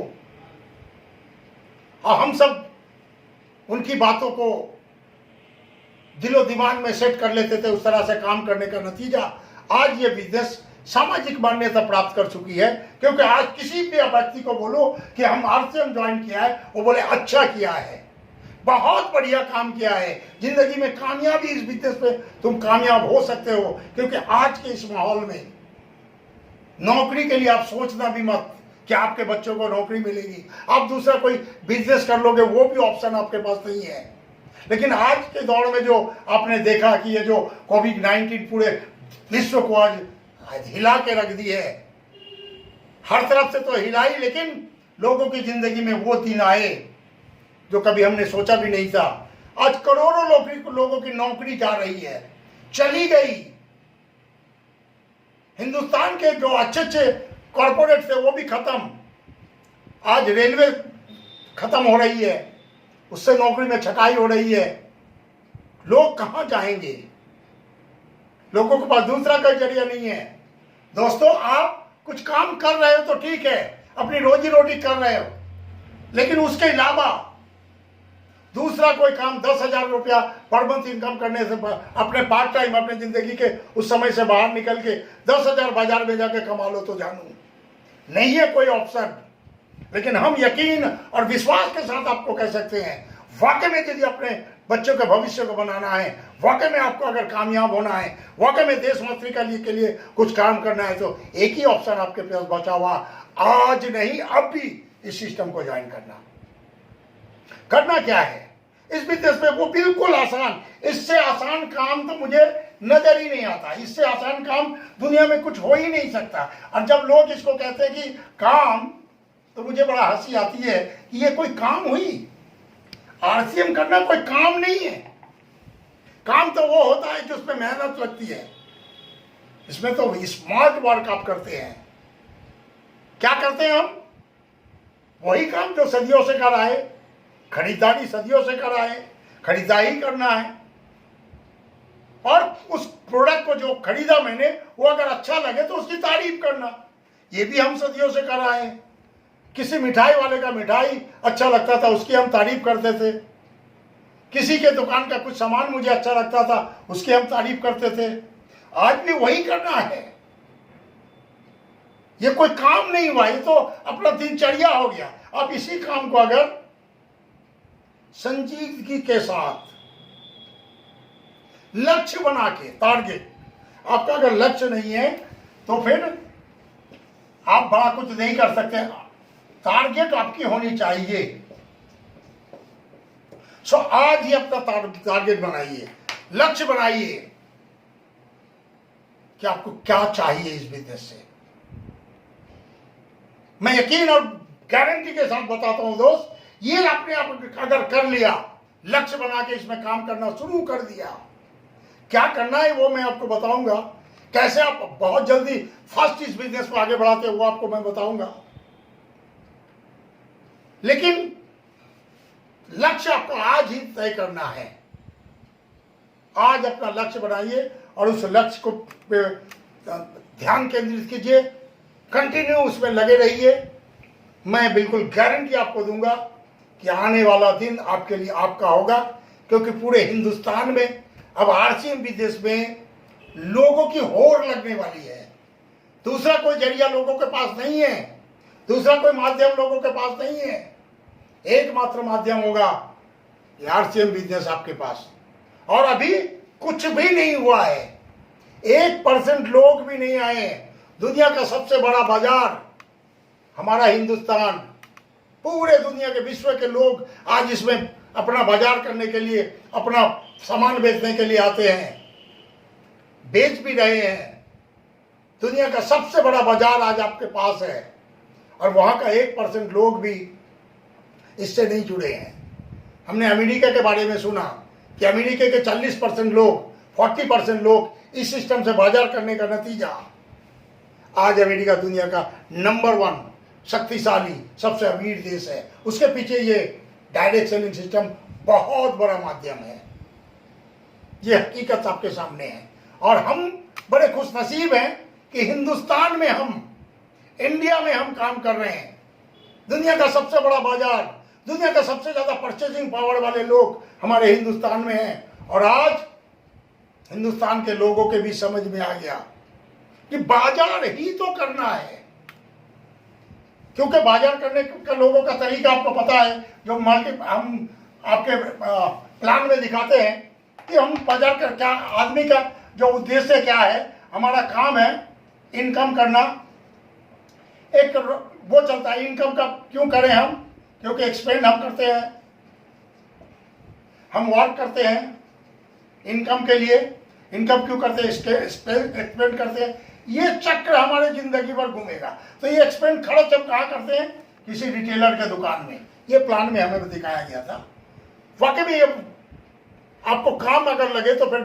Speaker 1: और हम सब उनकी बातों को दिलो दिमाग में सेट कर लेते थे। उस तरह से काम करने का नतीजा आज ये बिजनेस सामाजिक मान्यता प्राप्त कर चुकी है। क्योंकि आज किसी भी व्यक्ति को बोलो कि हम आरसीएम ज्वाइन किया है, वो बोले अच्छा किया है, बहुत बढ़िया काम किया है, जिंदगी में कामयाबी, इस बिजनेस पे तुम कामयाब हो सकते हो। क्योंकि आज के इस माहौल में नौकरी के लिए आप सोचना भी मत कि आपके बच्चों को नौकरी मिलेगी, आप दूसरा कोई बिजनेस कर लोगे, वो भी ऑप्शन आपके पास नहीं है। लेकिन आज के दौर में जो आपने देखा कि ये जो कोविड-19 पूरे विश्व को आज हिला के रख दी है, हर तरफ से तो हिलाई, लेकिन लोगों की जिंदगी में वो दिन आए जो कभी हमने सोचा भी नहीं था। आज करोड़ों लोगों की नौकरी जा रही है, चली गई। हिंदुस्तान के जो अच्छे अच्छे कॉर्पोरेट थे वो भी खत्म। आज रेलवे खत्म हो रही है, उससे नौकरी में छटाई हो रही है। लोग कहां जाएंगे? लोगों के पास दूसरा कोई जरिया नहीं है। दोस्तों, आप कुछ काम कर रहे हो तो ठीक है, अपनी रोजी रोटी कर रहे हो, लेकिन उसके अलावा दूसरा कोई काम 10,000 रुपया पर मंथ इनकम करने से, अपने पार्ट टाइम अपने जिंदगी के उस समय से बाहर निकल के 10,000 बाजार में जाके कमा लो तो जानू, नहीं है कोई ऑप्शन। लेकिन हम यकीन और विश्वास के साथ आपको कह सकते हैं, वाकई में यदि अपने बच्चों के भविष्य को बनाना है, वाकई में आपको अगर कामयाब होना है, वाकई में देश मातृ के लिए कुछ काम करना है, तो एक ही ऑप्शन आपके पास बचा हुआ, आज नहीं अब भी इस सिस्टम को ज्वाइन करना क्या है इस बिजनेस में। वो बिल्कुल आसान, इससे आसान काम तो मुझे नजर ही नहीं आता। इससे आसान काम दुनिया में कुछ हो ही नहीं सकता। और जब लोग इसको कहते हैं कि काम, तो मुझे बड़ा हंसी आती है कि ये कोई काम हुई? आरसीएम करना कोई काम नहीं है। काम तो वो होता है जिसमें मेहनत लगती है। इसमें तो स्मार्ट वर्क आप करते हैं। क्या करते हैं हम? वही काम जो सदियों से कर आए, खरीदारी सदियों से कर आए, खरीदारी करना है, और उस प्रोडक्ट को जो खरीदा मैंने वो अगर अच्छा लगे तो उसकी तारीफ करना। ये भी हम सदियों से कर रहे हैं। किसी मिठाई वाले का मिठाई अच्छा लगता था, उसकी हम तारीफ करते थे। किसी के दुकान का कुछ सामान मुझे अच्छा लगता था, उसकी हम तारीफ करते थे। आज भी वही करना है। ये कोई काम नहीं हुआ, ये तो अपना दिनचर्या हो गया। आप इसी काम को अगर संजीदगी के साथ लक्ष्य बना के, टारगेट आपका अगर लक्ष्य नहीं है तो फिर आप बड़ा कुछ नहीं कर सकते। टारगेट आपकी होनी चाहिए। सो आज ही अपना टारगेट बनाइए, लक्ष्य बनाइए कि आपको क्या चाहिए इस बिजनेस से। मैं यकीन और गारंटी के साथ बताता हूं दोस्त, ये आपने अगर कर लिया, लक्ष्य बना के इसमें काम करना शुरू कर दिया, क्या करना है वो मैं आपको बताऊंगा। कैसे आप बहुत जल्दी फर्स्ट इस बिजनेस को आगे बढ़ाते हो वो आपको मैं बताऊंगा। लेकिन लक्ष्य आपको आज ही तय करना है। आज अपना लक्ष्य बनाइए और उस लक्ष्य को ध्यान केंद्रित कीजिए, कंटिन्यू उसमें लगे रहिए। मैं बिल्कुल गारंटी आपको दूंगा कि आने वाला दिन आपके लिए आपका होगा, क्योंकि पूरे हिंदुस्तान में अब आरसीएम बिजनेस में लोगों की होड़ लगने वाली है। दूसरा कोई जरिया लोगों के पास नहीं है, दूसरा कोई माध्यम लोगों के पास नहीं है। एकमात्र माध्यम होगा आरसीएम बिजनेस आपके पास। और अभी कुछ भी नहीं हुआ है, 1% लोग भी नहीं आए हैं। दुनिया का सबसे बड़ा बाजार हमारा हिंदुस्तान, पूरे दुनिया के विश्व के लोग आज इसमें अपना बाजार करने के लिए, अपना सामान बेचने के लिए आते हैं, बेच भी रहे हैं। दुनिया का सबसे बड़ा बाजार आज आपके पास है, और वहां का 1% लोग भी इससे नहीं जुड़े हैं। हमने अमेरिका के बारे में सुना कि अमेरिका के 40% लोग, 40% लोग इस सिस्टम से बाजार करने का नतीजा आज अमेरिका दुनिया का नंबर 1 शक्तिशाली सबसे अमीर देश है। उसके पीछे ये डायरेक्ट सेलिंग सिस्टम बहुत बड़ा माध्यम है। ये हकीकत आपके सामने है, और हम बड़े खुशनसीब हैं कि हिंदुस्तान में हम, इंडिया में हम काम कर रहे हैं। दुनिया का सबसे बड़ा बाजार, दुनिया का सबसे ज्यादा परचेजिंग पावर वाले लोग हमारे हिंदुस्तान में हैं। और आज हिंदुस्तान के लोगों के भी समझ में आ गया कि बाजार ही तो करना है, क्योंकि बाजार करने का लोगों का तरीका आपको पता है। जो हम आपके प्लान में दिखाते हैं कि हम बाजार का क्या, आदमी का जो उद्देश्य क्या है, हमारा काम है इनकम करना। एक वो चलता है, इनकम का क्यों करें हम, क्योंकि एक्सपेंड हम करते हैं, हम वर्क करते हैं इनकम के लिए। इनकम क्यों करते हैं, एक्सपेंड करते हैं। ये चक्र हमारे जिंदगी भर घूमेगा। तो ये एक्सपेंड खर्च हम कहाँ करते हैं, किसी रिटेलर के दुकान में। ये प्लान में हमें दिखाया गया था। वाकई में ये आपको काम अगर लगे तो फिर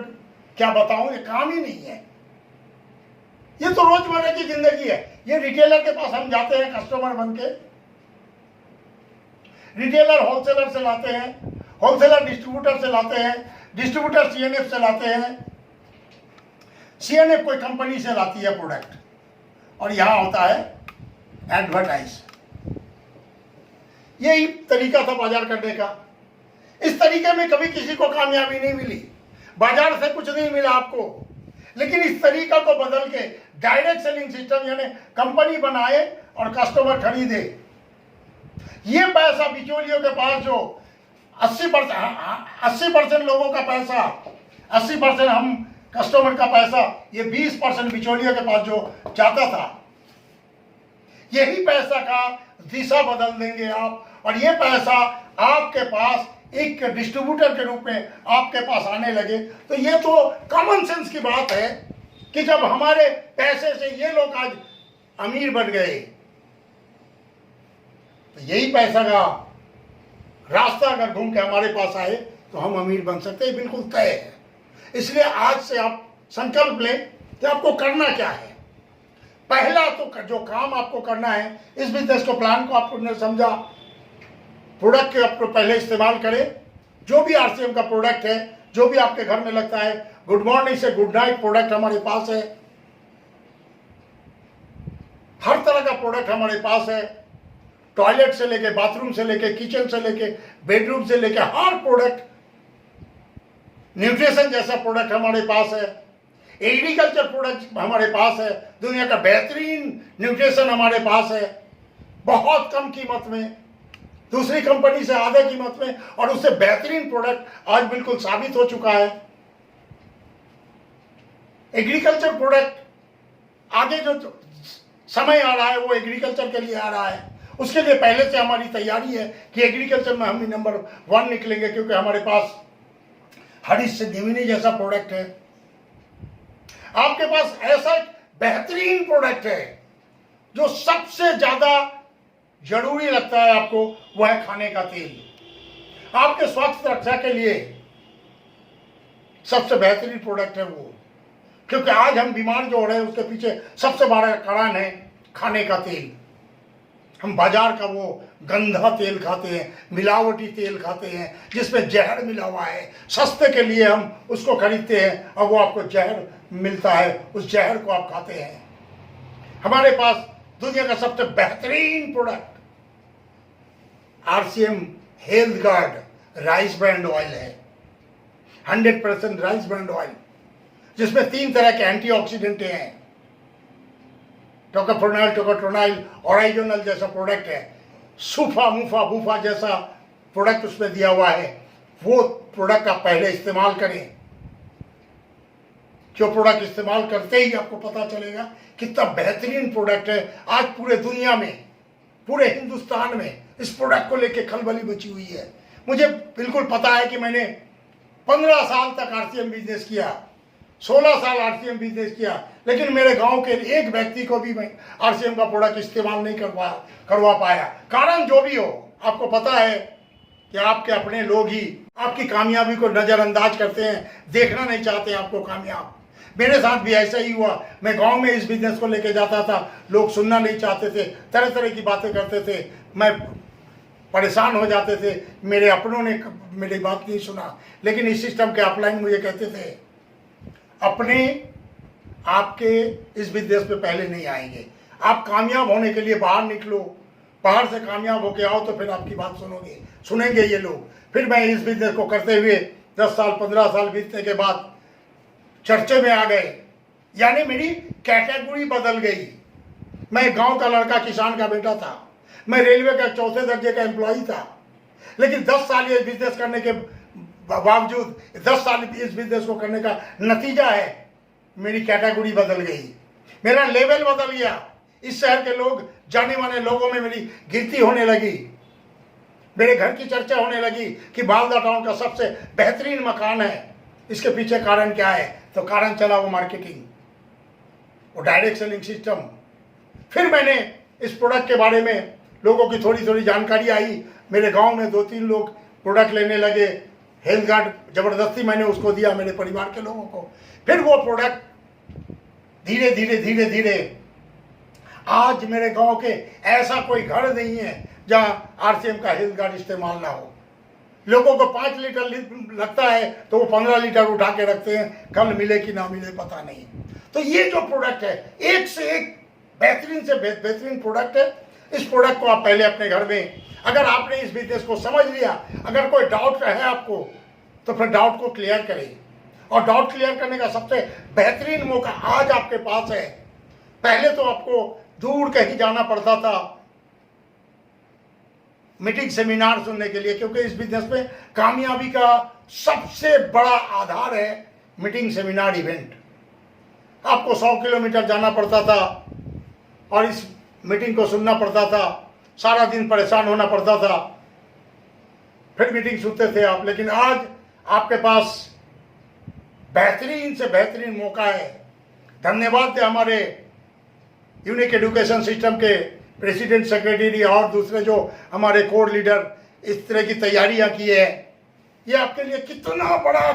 Speaker 1: क्या बताऊं, ये काम ही नहीं है, ये तो रोजमर्रा की जिंदगी है। ये रिटेलर के पास हम जाते हैं कस्टमर बन के, रिटेलर होलसेलर से लाते हैं, होलसेलर डिस्ट्रीब्यूटर से लाते हैं, डिस्ट्रीब्यूटर सीएनएफ से लाते हैं, सीएनएफ कोई कंपनी से लाती है प्रोडक्ट, और यहां होता है एडवर्टाइज। यही तरीका था बाजार करने का। इस तरीके में कभी किसी को कामयाबी नहीं मिली, बाजार से कुछ नहीं मिला आपको। लेकिन इस तरीका को बदल के डायरेक्ट सेलिंग सिस्टम, यानी कंपनी बनाए और कस्टमर खरीदे। ये पैसा बिचौलियों के पास जो 80% लोगों का पैसा, 80% हम कस्टमर का पैसा, ये 20% बिचौलियों के पास जो जाता था, यही पैसा का दिशा बदल देंगे आप। और ये पैसा आपके पास एक डिस्ट्रीब्यूटर के रूप में आपके पास आने लगे। तो ये तो कॉमन सेंस की बात है कि जब हमारे पैसे से ये लोग आज अमीर बन गए, तो यही पैसा का रास्ता अगर घूम के हमारे पास आए तो हम अमीर बन सकते हैं, बिल्कुल तय है। इसलिए आज से आप संकल्प लें कि आपको करना क्या है। पहला तो जो काम आपको करना है, इस बिजनेस को, प्लान को आपने समझा, प्रोडक्ट के आप पहले इस्तेमाल करें, जो भी आरसीएम का प्रोडक्ट है, जो भी आपके घर में लगता है, गुड मॉर्निंग से गुड नाइट प्रोडक्ट हमारे पास है। हर तरह का प्रोडक्ट हमारे पास है, टॉयलेट से लेके, बाथरूम से लेके, किचन से लेके, बेडरूम से लेके, हर प्रोडक्ट, न्यूट्रिशन जैसा प्रोडक्ट हमारे पास है, एग्रीकल्चर प्रोडक्ट हमारे पास है, दुनिया का बेहतरीन न्यूट्रिशन हमारे पास है, बहुत कम कीमत में, दूसरी कंपनी से आधे कीमत में, और उससे बेहतरीन प्रोडक्ट आज बिल्कुल साबित हो चुका है। एग्रीकल्चर प्रोडक्ट, आगे जो समय आ रहा है वो एग्रीकल्चर के लिए आ रहा है। उसके लिए पहले से हमारी तैयारी है कि एग्रीकल्चर में हम ही नंबर 1 निकलेंगे, क्योंकि हमारे पास हरीश दिविनी जैसा प्रोडक्ट है। आपके पास ऐसा बेहतरीन प्रोडक्ट है जो सबसे ज्यादा जरूरी लगता है आपको, वह है खाने का तेल। आपके स्वास्थ्य रक्षा के लिए सबसे बेहतरीन प्रोडक्ट है वो, क्योंकि आज हम बीमार जो हो रहे हैं उसके पीछे सबसे बड़ा कारण है खाने का तेल। हम बाजार का वो गंदा तेल खाते हैं, मिलावटी तेल खाते हैं जिसमें जहर मिला हुआ है। सस्ते के लिए हम उसको खरीदते हैं और वो आपको जहर मिलता है, उस जहर को आप खाते हैं। हमारे पास दुनिया का सबसे बेहतरीन product RCM health guard rice brand oil है, 100% राइस ब्रांड ऑयल, जिसमें 3 तरह के एंटीऑक्सीडेंट हैं। टोकोफेनॉल, टोकोट्रोनाइल, ओराइजोनल जैसा प्रोडक्ट है, सूफा मुफा बूफा जैसा प्रोडक्ट उसमें दिया हुआ है। वो प्रोडक्ट आप पहले इस्तेमाल करें। जो प्रोडक्ट इस्तेमाल करते ही आपको पता चलेगा कितना बेहतरीन प्रोडक्ट है। आज पूरे दुनिया में, पूरे हिंदुस्तान में इस प्रोडक्ट को लेके खलबली मची हुई है। मुझे बिल्कुल पता है कि मैंने 15 साल तक आरसीएम बिजनेस किया, 16 साल आरसीएम बिजनेस किया, लेकिन मेरे गांव के एक व्यक्ति को भी मैं आरसीएम का प्रोडक्ट इस्तेमाल नहीं करवा पाया। कारण जो भी हो, आपको पता है कि आपके अपने लोग ही आपकी कामयाबी को नजरअंदाज करते हैं, देखना नहीं चाहते आपको कामयाब। मेरे साथ भी ऐसा ही हुआ। मैं गांव में इस बिजनेस को लेके जाता था, लोग सुनना नहीं चाहते थे, तरह तरह की बातें करते थे, मैं परेशान हो जाते थे। मेरे अपनों ने मेरी बात नहीं सुना, लेकिन इस सिस्टम के अपलाइन मुझे कहते थे अपने आपके इस बिजनेस पे पहले नहीं आएंगे, आप कामयाब होने के लिए बाहर निकलो, बाहर से कामयाब होके आओ तो फिर आपकी बात सुनेंगे ये लोग। फिर मैं इस बिजनेस को करते हुए 10 साल 15 साल बीतने के बाद चर्चे में आ गए, यानी मेरी कैटेगरी बदल गई। मैं गांव का लड़का, किसान का बेटा था, मैं रेलवे का 4थे दर्जे का एम्प्लॉई था, लेकिन 10 साल ये बिजनेस करने के बावजूद, 10 साल इस बिजनेस को करने का नतीजा है मेरी कैटेगरी बदल गई, मेरा लेवल बदल गया। इस शहर के लोग, जाने माने लोगों में मेरी गिनती होने लगी, मेरे घर की चर्चा होने लगी कि बालदा टाउन का सबसे बेहतरीन मकान है। इसके पीछे कारण क्या है? तो कारण चला वो मार्केटिंग, वो डायरेक्ट सेलिंग सिस्टम। फिर मैंने इस प्रोडक्ट के बारे में लोगों की थोड़ी थोड़ी जानकारी आई। मेरे गांव में 2-3 लोग प्रोडक्ट लेने लगे। हेल्थ गार्ड जबरदस्ती मैंने उसको दिया, मेरे परिवार के लोगों को। फिर वो प्रोडक्ट धीरे धीरे धीरे धीरे आज मेरे गांव के ऐसा कोई घर नहीं है जहां आरसीएम का हेल्थ गार्ड इस्तेमाल ना हो। लोगों को 5 लीटर लगता है तो वो 15 लीटर उठा के रखते हैं, कल मिले कि ना मिले पता नहीं। तो ये जो प्रोडक्ट है, एक से एक बेहतरीन से बेहतरीन प्रोडक्ट है। इस प्रोडक्ट को आप पहले अपने घर में, अगर आपने इस बिजनेस को समझ लिया, अगर कोई डाउट है आपको तो फिर डाउट को क्लियर करें। और डाउट क्लियर करने का सबसे बेहतरीन मौका आज आपके पास है। पहले तो आपको दूर कहीं जाना पड़ता था मीटिंग सेमिनार सुनने के लिए, क्योंकि इस बिजनेस में कामयाबी का सबसे बड़ा आधार है मीटिंग सेमिनार इवेंट। आपको 100 किलोमीटर जाना पड़ता था और इस मीटिंग को सुनना पड़ता था, सारा दिन परेशान होना पड़ता था, फिर मीटिंग सुनते थे आप। लेकिन आज आपके पास बेहतरीन से बेहतरीन मौका है। धन्यवाद है हमारे यूनिक एजुकेशन सिस्टम के प्रेसिडेंट, सेक्रेटरी और दूसरे जो हमारे कोर लीडर इस तरह की तैयारियां की है। ये आपके लिए कितना बड़ा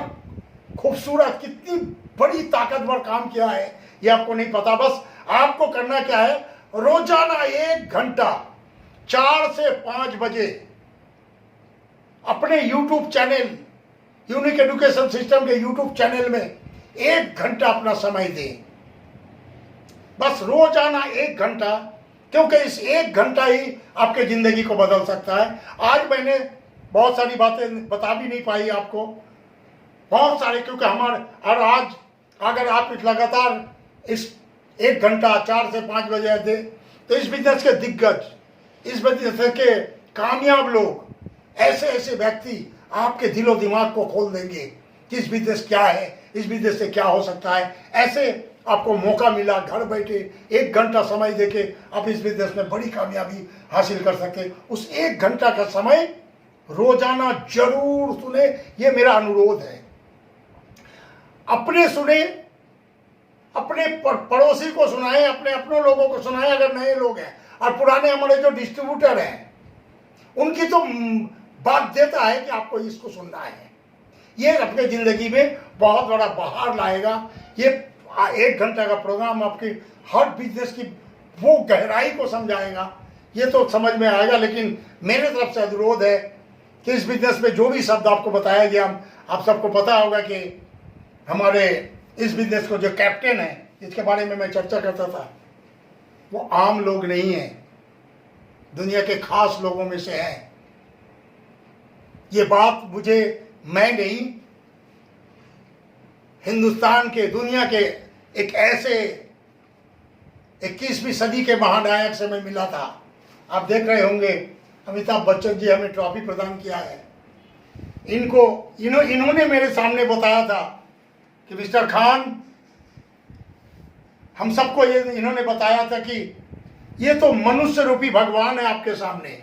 Speaker 1: खूबसूरत, कितनी बड़ी ताकतवर काम किया है ये आपको नहीं पता। बस आपको करना क्या है, रोजाना 1 घंटा 4 से 5 बजे अपने YouTube channel, unique education system के यूट्यूब चैनल में 1 घंटा अपना समय दें, बस रोजाना 1 घंटा, क्योंकि इस 1 घंटा ही आपके जिंदगी को बदल सकता है। आज मैंने बहुत सारी बातें बता भी नहीं पाई आपको, बहुत सारे, क्योंकि हमारे, और आज अगर आप लगातार इस 1 घंटा 4 से 5 बजे दे, तो इस बिजनेस के दिग्गज, इस बिजनेस के कामयाब लोग, ऐसे ऐसे व्यक्ति आपके दिलो दिमाग को खोल देंगे कि इस बिजनेस क्या है, इस बिजनेस से क्या हो सकता है। ऐसे आपको मौका मिला, घर बैठे 1 घंटा समय देके आप इस बिजनेस में बड़ी कामयाबी हासिल कर सकते हैं। उस 1 घंटा का समय रोजाना जरूर सुने, ये मेरा अनुरोध है। अपने सुने, अपने पड़ोसी को सुनाएं, अपने लोगों को सुनाएं अगर नए लोग हैं, और पुराने हमारे जो डिस्ट्रीब्यूटर हैं उनकी तो बाध्यता है कि आपको इसको सुनना है। ये अपने जिंदगी में बहुत बड़ा बहार लाएगा। ये 1 घंटा का प्रोग्राम आपकी हर बिजनेस की वो गहराई को समझाएगा, ये तो समझ में आएगा। लेकिन मेरे तरफ से अनुरोध है कि इस बिजनेस में जो भी शब्द आपको बताया गया, आप सबको पता होगा कि हमारे इस बिजनेस को जो कैप्टन है, जिसके बारे में मैं चर्चा करता था, वो आम लोग नहीं है, दुनिया के खास लोगों में से है। ये बात मुझे, मैं नहीं, हिंदुस्तान के, दुनिया के एक ऐसे 21वीं सदी के महानायक से मैं मिला था। आप देख रहे होंगे अमिताभ बच्चन जी हमें ट्रॉफी प्रदान किया है। इन्होंने मेरे सामने बताया था कि मिस्टर खान, हम सबको ये इन्होंने बताया था कि ये तो मनुष्य रूपी भगवान है आपके सामने।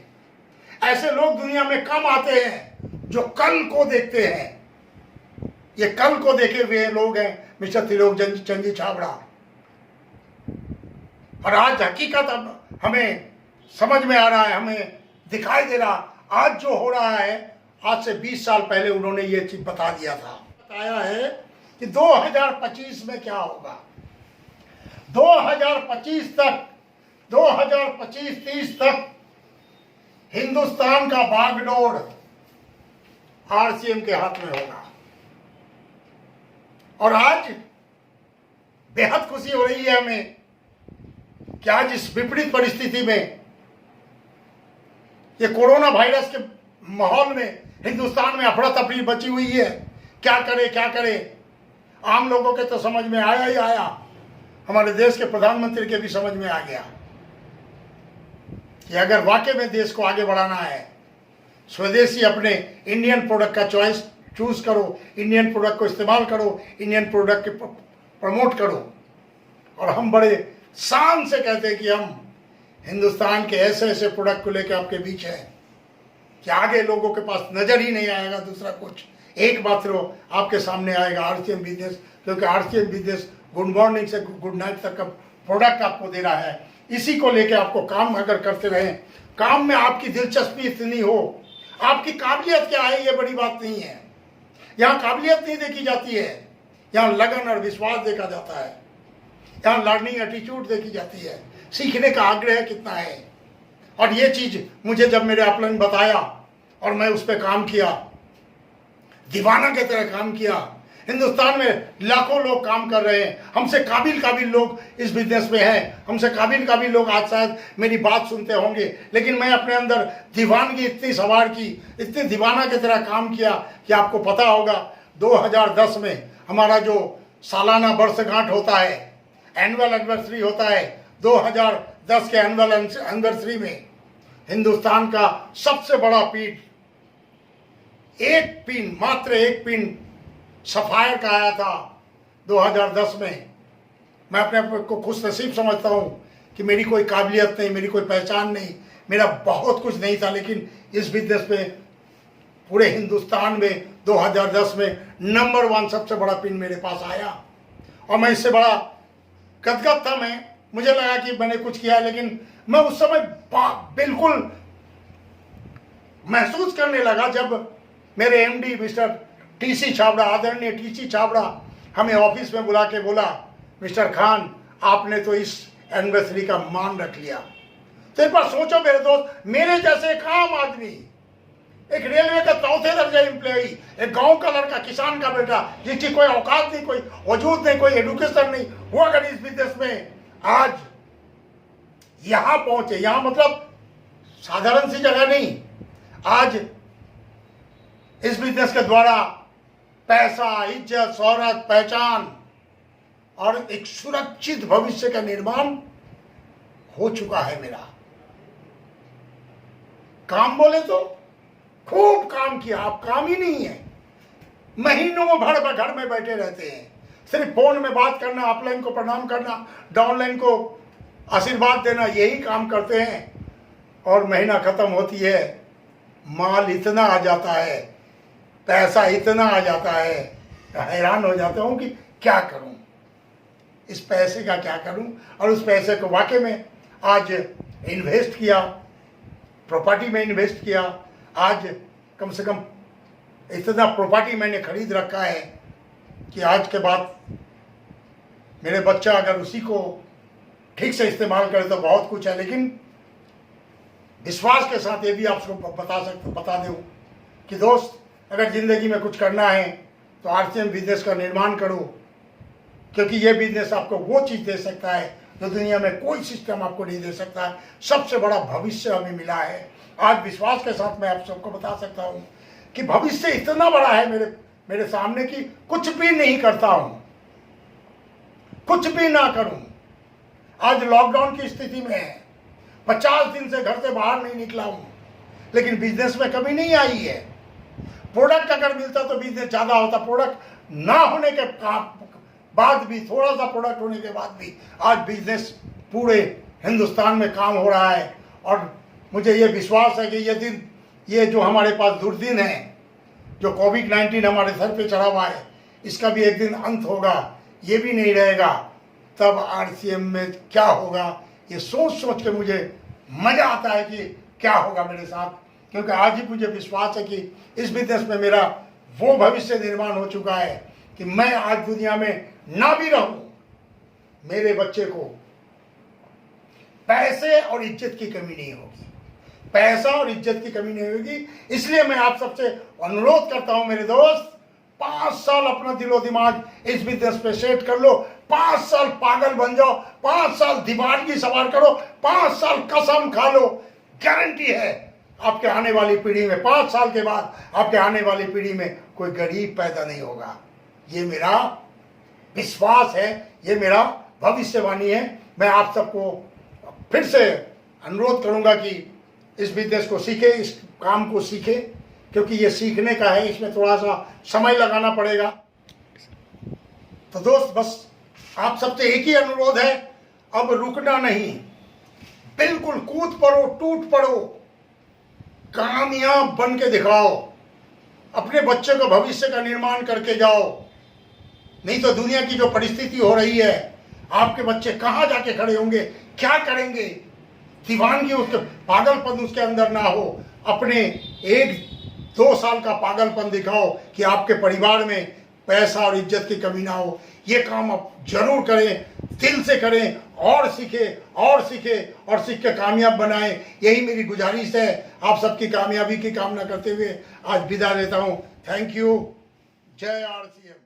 Speaker 1: ऐसे लोग दुनिया में कम आते हैं जो कल को देखते हैं। ये कल को देखे हुए लोग हैं मिस्टर त्रिलोक चंद जी छाबड़ा। और आज हकीकत अब हमें समझ में आ रहा है, हमें दिखाई दे रहा, आज जो हो रहा है, आज से 20 साल पहले उन्होंने ये चीज बता दिया था, बताया है कि 2025 में क्या होगा। 2025 तक, 2025-30 तक हिंदुस्तान का बागडोर आरसीएम के हाथ में होगा। और आज बेहद खुशी हो रही है हमें कि आज इस विपरीत परिस्थिति में, ये कोरोना वायरस के माहौल में हिंदुस्तान में अफरा तफरी बची हुई है, क्या करे क्या करे। आम लोगों के तो समझ में आया ही आया, हमारे देश के प्रधानमंत्री के भी समझ में आ गया कि अगर वाकई में देश को आगे बढ़ाना है, स्वदेशी अपने इंडियन प्रोडक्ट का चूज करो, इंडियन प्रोडक्ट को इस्तेमाल करो, इंडियन प्रोडक्ट के प्रमोट करो। और हम बड़े शान से कहते हैं कि हम हिंदुस्तान के ऐसे ऐसे प्रोडक्ट को लेकर आपके बीच है कि आगे लोगों के पास नजर ही नहीं आएगा दूसरा कुछ, एक मात्र आपके सामने आएगा आरसीएम बिजनेस। क्योंकि आरसीएम बिजनेस गुड मॉर्निंग से गुड नाइट तक का प्रोडक्ट आपको दे रहा है। इसी को लेकर आपको काम अगर करते रहें, काम में आपकी दिलचस्पी इतनी हो, आपकी काबिलियत क्या है ये बड़ी बात नहीं है। यहाँ काबिलियत नहीं देखी जाती है, यहाँ लगन और विश्वास देखा जाता है, यहाँ लर्निंग एटीट्यूड देखी जाती है, सीखने का आग्रह कितना है। और ये चीज मुझे जब मेरे अपने ने बताया और मैं उस पर काम किया, दीवाना की तरह काम किया। हिंदुस्तान में लाखों लोग काम कर रहे हैं, हमसे काबिल लोग इस बिजनेस में हैं, हमसे काबिल लोग आज शायद मेरी बात सुनते होंगे, लेकिन मैं अपने अंदर दीवानगी इतनी सवार की, इतनी दीवाना की तरह काम किया कि आपको पता होगा 2010 में हमारा जो सालाना वर्षगांठ होता है, एनुअल एनिवर्सरी होता है, 2010 के एनुअल एनिवर्सरी में हिंदुस्तान का सबसे बड़ा पिन, एक पिन, मात्र एक पिन सफायर का आया था 2010 में। मैं अपने आप को खुश नसीब समझता हूँ कि मेरी कोई काबिलियत नहीं, मेरी कोई पहचान नहीं, मेरा बहुत कुछ नहीं था, लेकिन इस बिजनेस में पूरे हिंदुस्तान में 2010 में नंबर 1 सबसे बड़ा पिन मेरे पास आया। और मैं इससे बड़ा गदगद था, मुझे लगा कि मैंने कुछ किया, लेकिन मैं उस समय बिल्कुल महसूस करने लगा जब मेरे एमडी मिस्टर टीसी छाबड़ा, आदरणीय टीसी छाबड़ा हमें ऑफिस में बुला के बोला, मिस्टर खान आपने तो इस एनिवर्सरी का मान रख लिया। तो एक बार सोचो मेरे दोस्त, मेरे जैसे एक आम आदमी एक रेलवे का चौथे दर्जे एम्प्लॉई, एक गांव का लड़का, किसान का बेटा, जिसकी कोई औकात नहीं, कोई वजूद नहीं, कोई एडुकेशन नहीं, वो अगर इस बिजनेस में आज यहां पहुंचे, यहां मतलब साधारण सी जगह नहीं, आज इस बिजनेस के द्वारा पैसा, इज्जत, शोहरत, पहचान और एक सुरक्षित भविष्य का निर्माण हो चुका है मेरा। काम बोले तो खूब काम किया, आप काम ही नहीं है, महीनों भर घर में बैठे रहते हैं, सिर्फ फोन में बात करना, अपलाइन को प्रणाम करना, डाउनलाइन को आशीर्वाद देना, यही काम करते हैं। और महीना खत्म होती है, माल इतना आ जाता है, पैसा इतना आ जाता है, हैरान हो जाता हूं कि क्या करूं, इस पैसे का क्या करूं। और उस पैसे को वाकई में आज इन्वेस्ट किया, प्रॉपर्टी में इन्वेस्ट किया, आज कम से कम इतना प्रॉपर्टी मैंने खरीद रखा है कि आज के बाद मेरे बच्चा अगर उसी को ठीक से इस्तेमाल करे तो बहुत कुछ है। लेकिन विश्वास के साथ ये भी आपको बता दूं कि दोस्त, अगर ज़िंदगी में कुछ करना है तो आरसीएम बिजनेस का निर्माण करो, क्योंकि ये बिजनेस आपको वो चीज़ दे सकता है जो दुनिया में कोई सिस्टम आपको नहीं दे सकता है। सबसे बड़ा भविष्य हमें मिला है। आज विश्वास के साथ मैं आप सबको बता सकता हूँ कि भविष्य इतना बड़ा है मेरे सामने कि कुछ भी नहीं करता हूँ, कुछ भी ना करूँ। आज लॉकडाउन की स्थिति में है, 50 दिन से घर से बाहर नहीं निकला हूँ, लेकिन बिजनेस में कमी नहीं आई है। प्रोडक्ट अगर मिलता तो बिजनेस ज़्यादा होता, प्रोडक्ट ना होने के बाद भी, थोड़ा सा प्रोडक्ट होने के बाद भी आज बिजनेस पूरे हिंदुस्तान में काम हो रहा है। और मुझे ये विश्वास है कि ये दिन, ये जो हमारे पास दुर्दिन है, जो कोविड-19 हमारे सर पे चढ़ा हुआ है, इसका भी एक दिन अंत होगा, ये भी नहीं रहेगा। तब आरसीएम में क्या होगा, ये सोच के मुझे मज़ा आता है कि क्या होगा मेरे साथ, क्योंकि आज ही मुझे विश्वास है कि इस बिजनेस में मेरा वो भविष्य निर्माण हो चुका है कि मैं आज दुनिया में ना भी रहूं, मेरे बच्चे को पैसे और इज्जत की कमी नहीं होगी, पैसा और इज्जत की कमी नहीं होगी। इसलिए मैं आप सबसे अनुरोध करता हूं मेरे दोस्त, 5 साल अपना दिलो दिमाग इस बिजनेस पे सेट कर लो, 5 साल पागल बन जाओ, 5 साल दीवानगी सवार करो, 5 साल कसम खा लो, गारंटी है आपके आने वाली पीढ़ी में, 5 साल के बाद आपके आने वाली पीढ़ी में कोई गरीब पैदा नहीं होगा। ये मेरा विश्वास है, ये मेरा भविष्यवाणी है। मैं आप सबको फिर से अनुरोध करूंगा कि इस बिजनेस को सीखे, इस काम को सीखे, क्योंकि ये सीखने का है, इसमें थोड़ा सा समय लगाना पड़ेगा। तो दोस्त, बस आप सबसे एक ही अनुरोध है, अब रुकना नहीं, बिल्कुल कूद पड़ो, टूट पड़ो, कामयाब बन के दिखाओ, अपने बच्चे को भविष्य का निर्माण करके जाओ। नहीं तो दुनिया की जो परिस्थिति हो रही है, आपके बच्चे कहाँ जाके खड़े होंगे, क्या करेंगे। दीवानगी, उसके पागलपन उसके अंदर ना हो, अपने 1-2 साल का पागलपन दिखाओ कि आपके परिवार में पैसा और इज्जत की कमी ना हो। ये काम आप जरूर करें, दिल से करें, और सीखे और सीखे और सीख के कामयाब बनाएं। यही मेरी गुजारिश है। आप सबकी कामयाबी की कामना करते हुए आज विदा लेता हूँ। Thank you. जय आरसीएम।